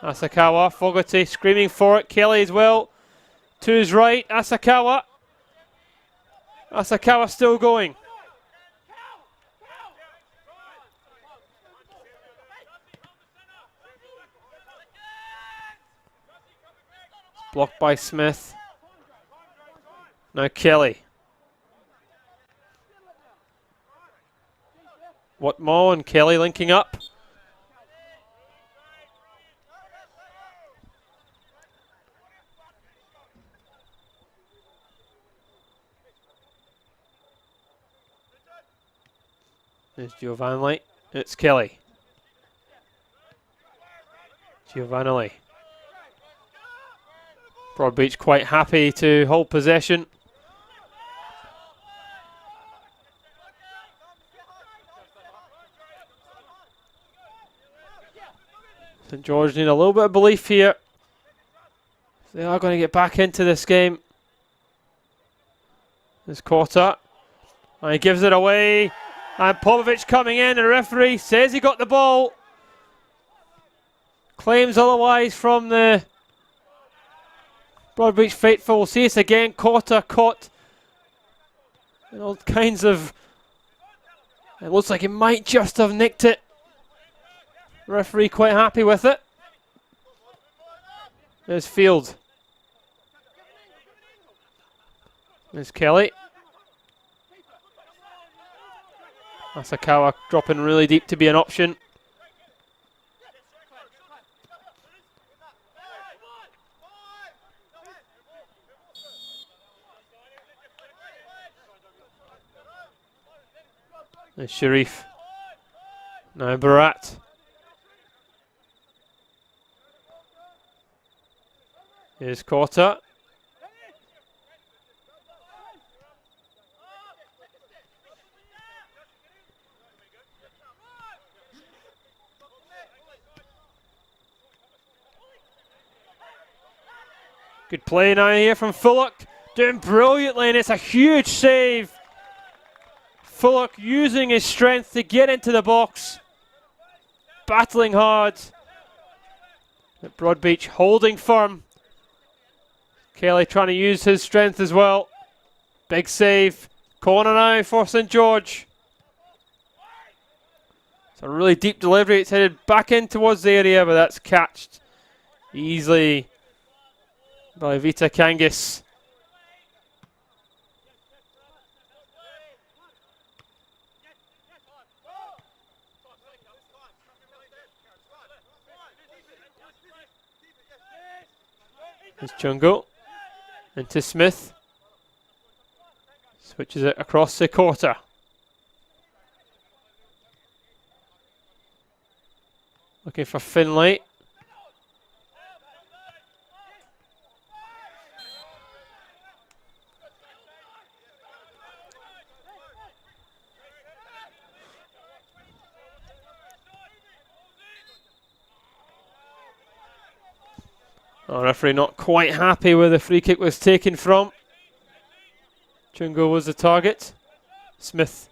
Asakawa, Fogarty screaming for it. Kelly as well. To his right, Asakawa. Asakawa still going. Blocked by Smith. Now Kelly. Watmore and Kelly linking up. There's Giovanni. It's Kelly. Giovanni. Broadbeach quite happy to hold possession. St George need a little bit of belief here. They are going to get back into this game. This quarter. And he gives it away. And Popovic coming in. The referee says he got the ball. Claims otherwise from the Broadbeach faithful. We'll see this again. Quarter caught. And all kinds of... It looks like he might just have nicked it. Referee quite happy with it. There's Field. There's Kelly. Asakawa dropping really deep to be an option. There's Sharif. Now Barat. Here's Quarter. Good play now here from Fullock. Doing brilliantly, and it's a huge save. Fullock using his strength to get into the box. Battling hard. At Broadbeach holding firm. Kelly trying to use his strength as well. Big save. Corner now for St George. It's a really deep delivery. It's headed back in towards the area, but that's catched easily by Vita Kangis. There's Chungo. Into Smith. Switches it across the quarter. Looking for Finlay. Oh, referee not quite happy where the free kick was taken from. Chungo was the target. Smith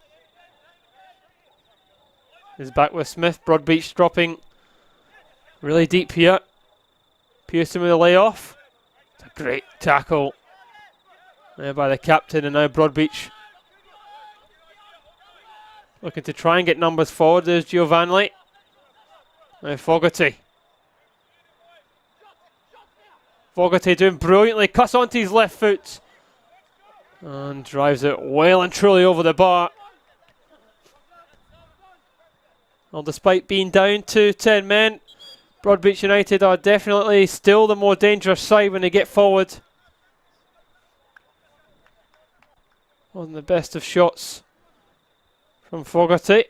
is back with Smith. Broadbeach dropping really deep here. Pearson with a layoff. It's a great tackle there by the captain, and now Broadbeach looking to try and get numbers forward. There's Giovanni. Now Fogarty. Fogarty doing brilliantly, cuts onto his left foot. And drives it well and truly over the bar. Well, despite being down to 10 men, Broadbeach United are definitely still the more dangerous side when they get forward. Wasn't the best of shots from Fogarty.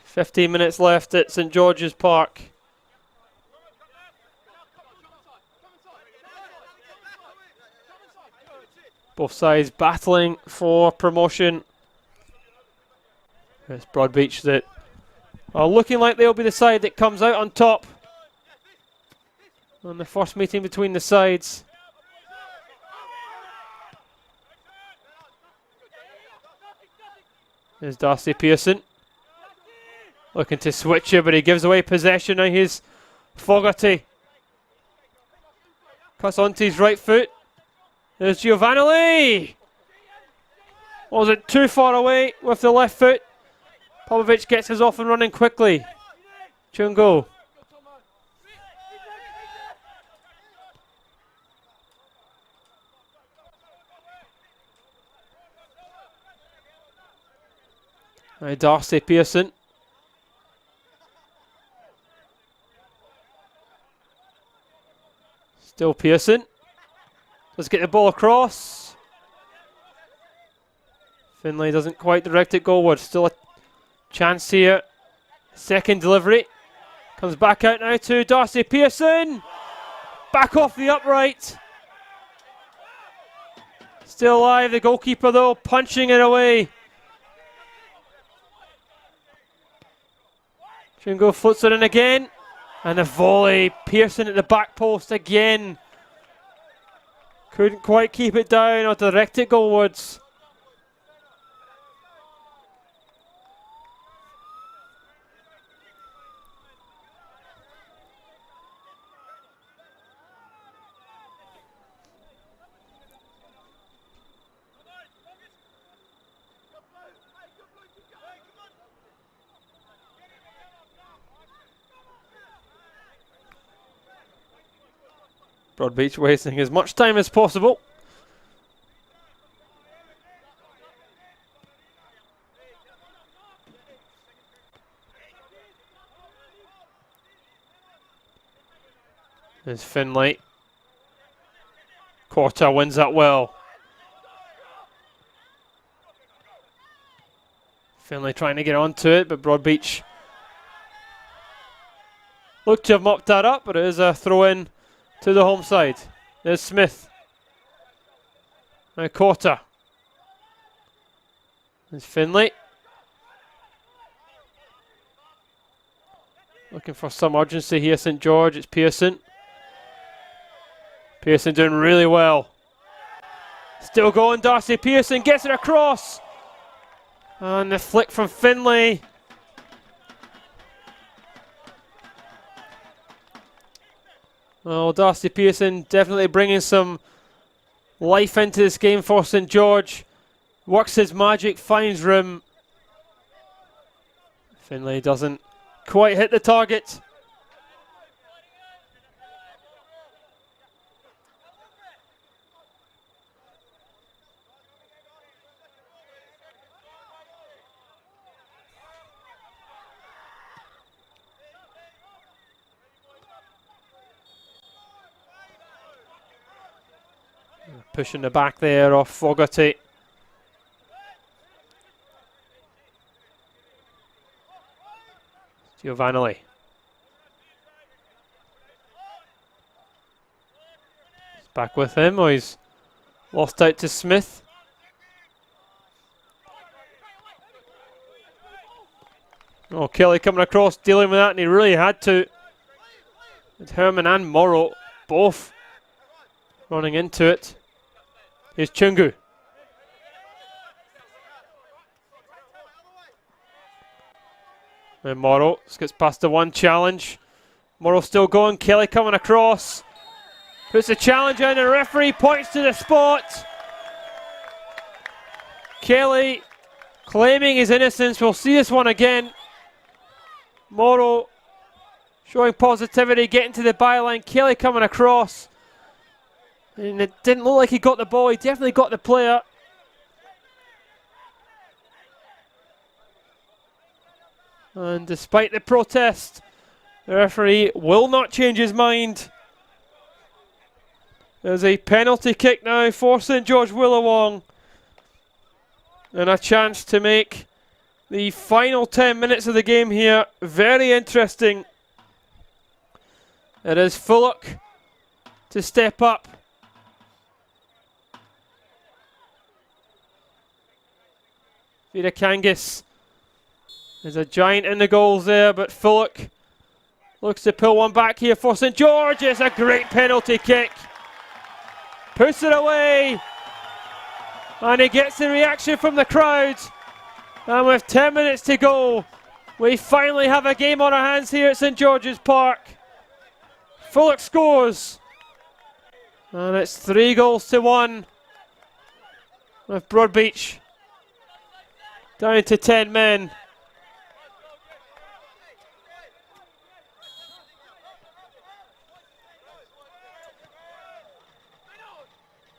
"15 minutes left at St George's Park. Both sides battling for promotion. It's Broadbeach that are looking like they'll be the side that comes out on top on the first meeting between the sides. There's Darcy Pearson looking to switch it, but he gives away possession. Now here's Fogarty. Cuts onto his right foot. There's Giovanni. Was it too far away with the left foot? Popovic gets his off and running quickly. Chungo. Now Darcy Pearson. Still Pearson. Let's get the ball across. Finlay doesn't quite direct it goalward. Still a chance here. Second delivery. Comes back out now to Darcy Pearson. Back off the upright. Still alive, the goalkeeper though, punching it away. Chungo foots it in again. And a volley. Pearson at the back post again. Couldn't quite keep it down or direct it goalwards. Broadbeach wasting as much time as possible. There's Finlay. Quarter wins that well. Finlay trying to get onto it, but Broadbeach looked to have mopped that up, but it is a throw in to the home side. There's Smith. Now Quarter. There's Finlay. Looking for some urgency here, St George. It's Pearson. Pearson doing really well. Still going, Darcy Pearson gets it across. And the flick from Finlay. Well, Darcy Pearson definitely bringing some life into this game for St George. Works his magic, finds room. Finlay doesn't quite hit the target. Pushing the back there off Fogarty. Giovanni. He's back with him, or he's lost out to Smith. Oh, Kelly coming across, dealing with that, and he really had to. With Herman and Morrow both running into it. Here's Chungu. And Morrow just gets past the one challenge. Morrow still going. Kelly coming across. Puts a challenge in, and the referee points to the spot. Kelly claiming his innocence. We'll see this one again. Morrow showing positivity, getting to the byline. Kelly coming across. And it didn't look like he got the ball. He definitely got the player. And despite the protest, the referee will not change his mind. There's a penalty kick now for St George Willawong. And a chance to make the final 10 minutes of the game here very interesting. It is Fullock to step up. Vida Kangas. There's a giant in the goals there, but Fullock looks to pull one back here for St George. It's a great penalty kick. Puts it away. And he gets the reaction from the crowd. And with 10 minutes to go, we finally have a game on our hands here at St George's Park. Fullock scores. And it's 3-1 with Broadbeach down to 10 men.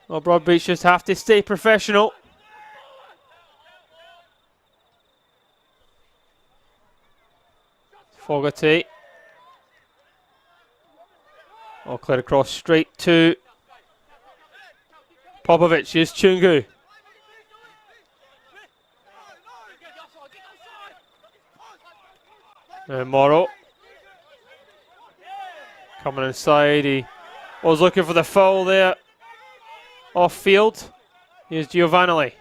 Well, Broadbeach just have to stay professional. Fogarty. All cleared across straight to Popovic. Here's Chungu. And Morrow. Coming inside. He was looking for the foul there. Off field. Here's Giovanni.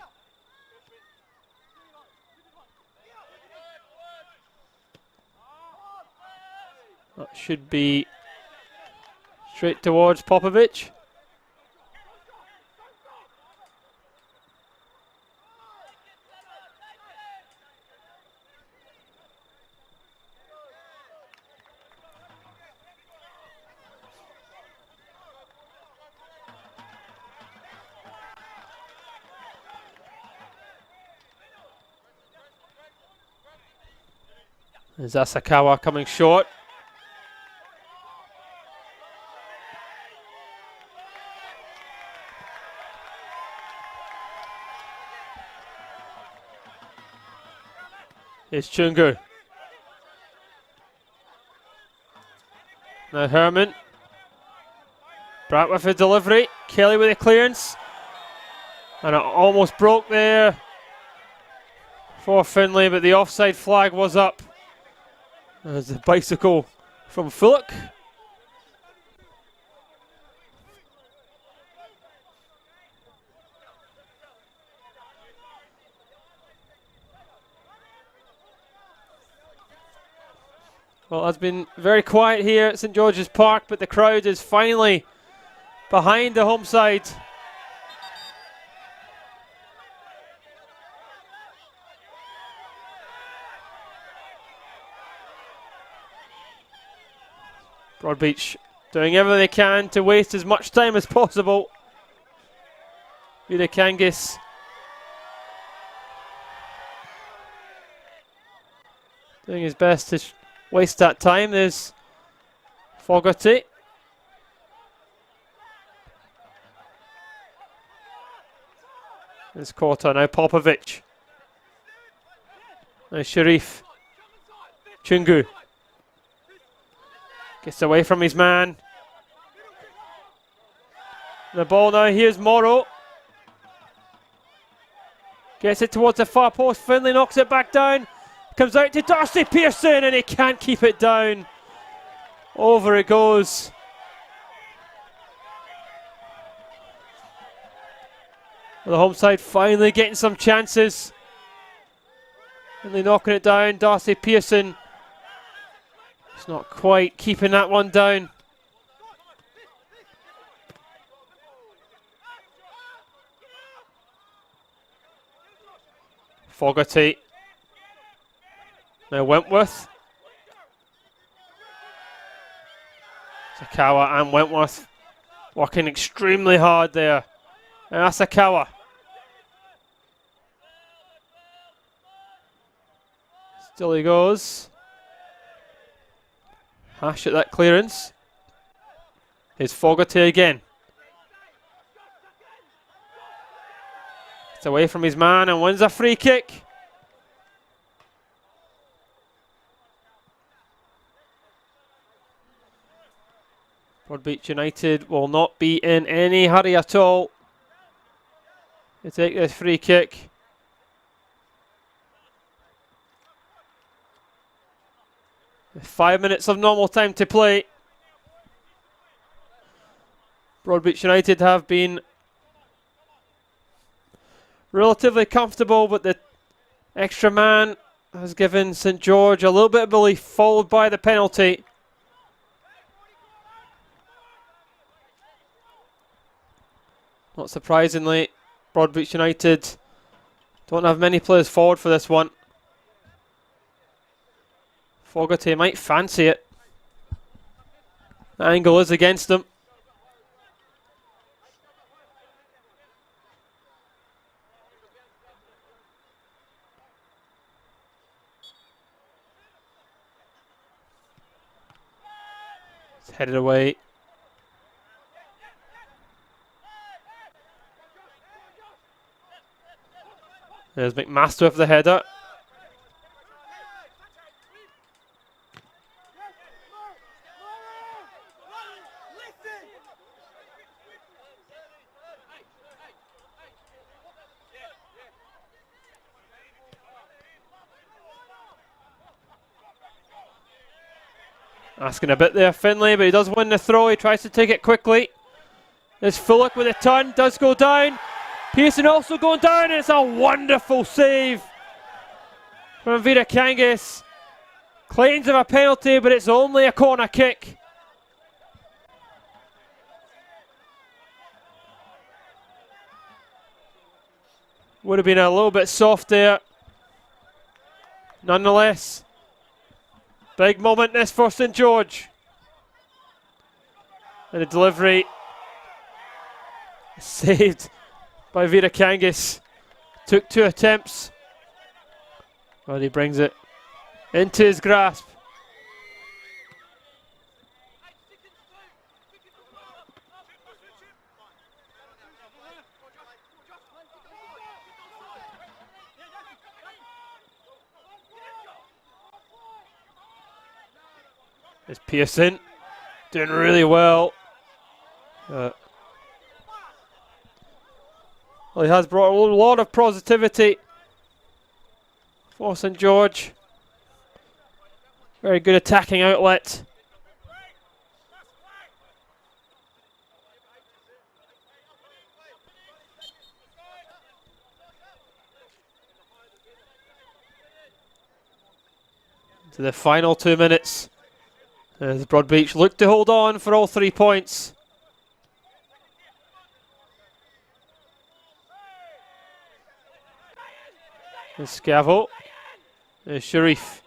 That should be straight towards Popovic. There's Asakawa coming short. Here's Chungu. Now Herman. Bratt with a delivery. Kelly with a clearance. And it almost broke there for Finlay, but the offside flag was up. There's a bicycle from Fullock. Well, it's been very quiet here at St George's Park, but the crowd is finally behind the home side. Broadbeach doing everything they can to waste as much time as possible. Vida Kangas doing his best to waste that time. There's Fogarty. There's Korta, now Popovic. Now Sharif. Chungu. Gets away from his man. The ball now, here's Morrow. Gets it towards the far post. Finlay knocks it back down. Comes out to Darcy Pearson and he can't keep it down. Over it goes. Well, the home side finally getting some chances. Finlay knocking it down. Darcy Pearson. It's not quite keeping that one down. Fogarty. Now Wentworth. Asakawa and Wentworth working extremely hard there. And Asakawa. Still he goes. Hash at that clearance. Here's Fogarty again. It's away from his man and wins a free kick. Broadbeach United will not be in any hurry at all to take this free kick. With 5 minutes of normal time to play. Broadbeach United have been relatively comfortable, but the extra man has given St George a little bit of belief, followed by the penalty. Not surprisingly, Broadbeach United don't have many players forward for this one. Fogarty might fancy it. The angle is against them. It's headed away. There's McMaster with the header. Asking a bit there, Finlay, but he does win the throw. He tries to take it quickly. There's Fullock with a turn, does go down. Pearson also going down, and it's a wonderful save from Vida Kangas. Claims of a penalty, but it's only a corner kick. Would have been a little bit soft there. Nonetheless, big moment this for St George. And the delivery saved by Vida Kangas. Took 2 attempts. But he brings it into his grasp. There's Pearson doing really well. Well, he has brought a lot of positivity for St George. Very good attacking outlet. To the final 2 minutes. As Broadbeach look to hold on for all 3 points. There's Scavo. There's Sharif.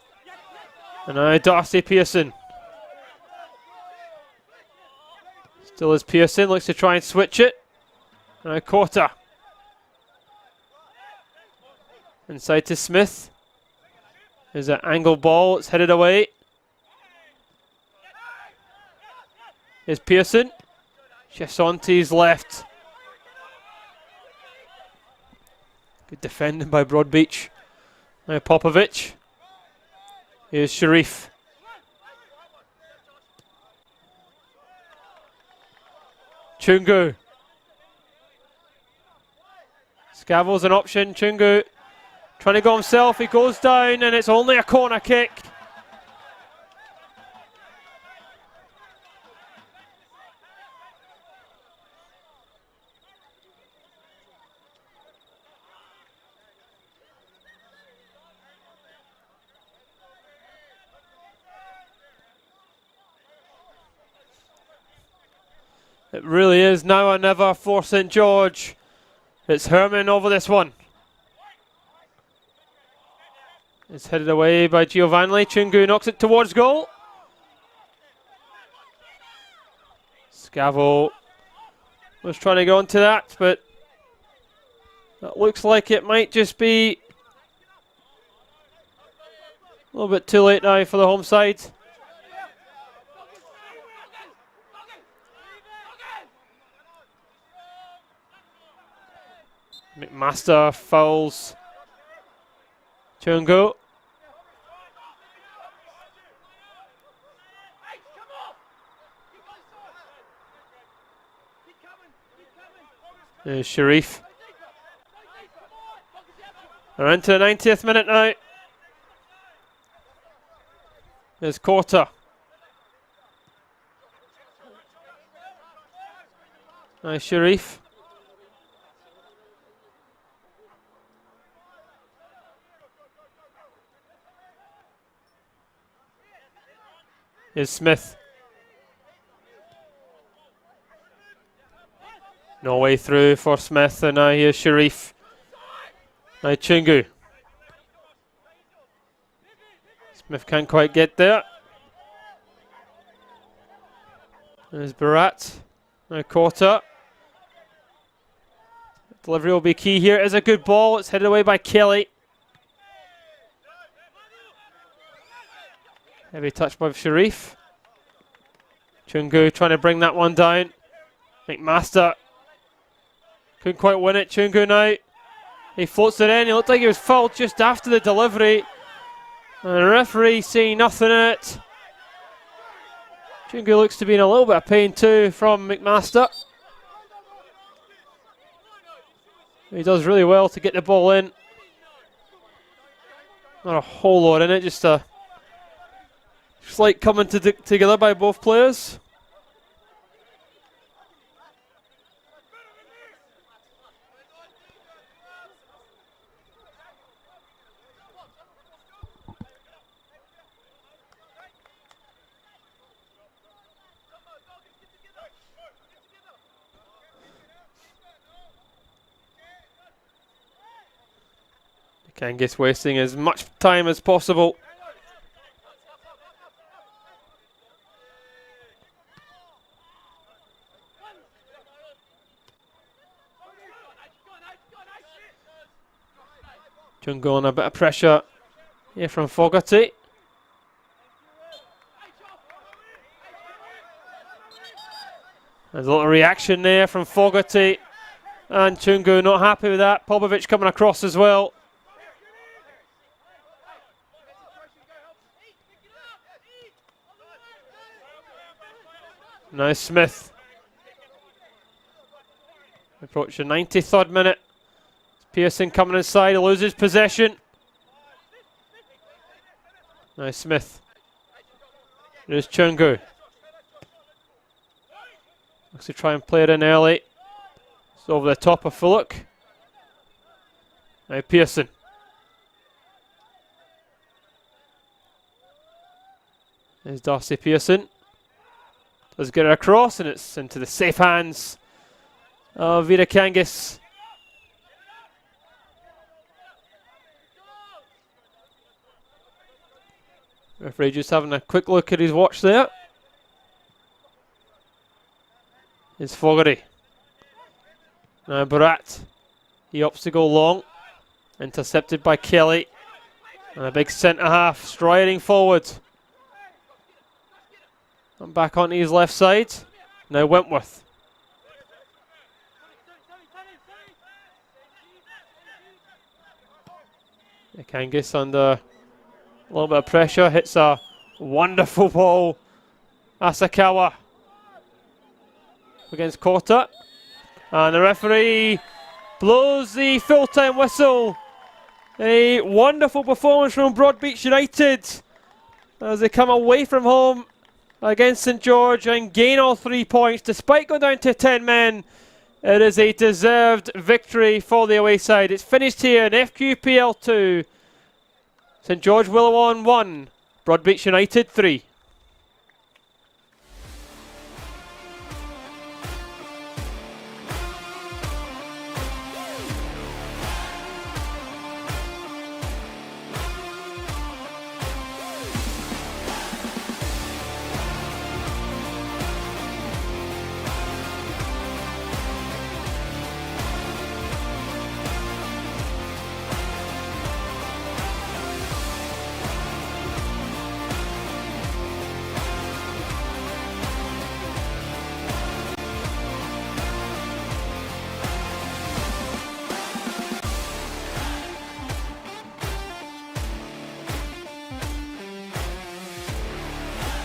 And now Darcy Pearson. Still is Pearson, looks to try and switch it. Now Corta. Inside to Smith. There's an angle ball, it's headed away. Here's Pearson. Chesante's left. Good defending by Broadbeach. Now Popovic. Here's Sharif. Chungu. Scavo's an option. Chungu trying to go himself. He goes down and it's only a corner kick. It really is now or never for St George. It's Herman over this one. It's headed away by Giovanni. Chungu knocks it towards goal. Gavo was trying to go into that, but that looks like it might just be a little bit too late now for the home side. McMaster fouls Chungu. There's Sharif. We're into the 90th minute now. There's Quarter. Nice Sharif. Here's Smith. No way through for Smith, and now here's Sharif. Now Chungu. Smith can't quite get there. There's Barat. Now Quarter. Delivery will be key here. It is a good ball. It's headed away by Kelly. Heavy touch by Sharif. Chungu trying to bring that one down. McMaster couldn't quite win it. Chungu now. He floats it in. He looked like he was fouled just after the delivery. And the referee seeing nothing in it. Chungu looks to be in a little bit of pain too from McMaster. He does really well to get the ball in. Not a whole lot in it, just a slight coming together by both players. Kangas wasting as much time as possible. Chungu on a bit of pressure here from Fogarty. There's a little reaction there from Fogarty, and Chungu not happy with that. Popovic coming across as well. Now Smith. Approach the 93rd minute. Pearson coming inside, he loses possession. Now Smith. There's Chungu. Looks to try and play it in early. It's over the top of Fullock. Now Pearson. There's Darcy Pearson. Does get it across, and it's into the safe hands of Vida Kangas. Referee just having a quick look at his watch there. It's Fogarty. Now Barat. He opts to go long. Intercepted by Kelly. And a big centre half striding forward. And back onto his left side. Now Wentworth. Kangas under a little bit of pressure. Hits a wonderful ball. Asakawa against Quarter. And the referee blows the full-time whistle. A wonderful performance from Broadbeach United as they come away from home against St George and gain all 3 points despite going down to 10 men. It is a deserved victory for the away side. It's finished here in FQPL 2. St George Willawong 1, Broadbeach United 3.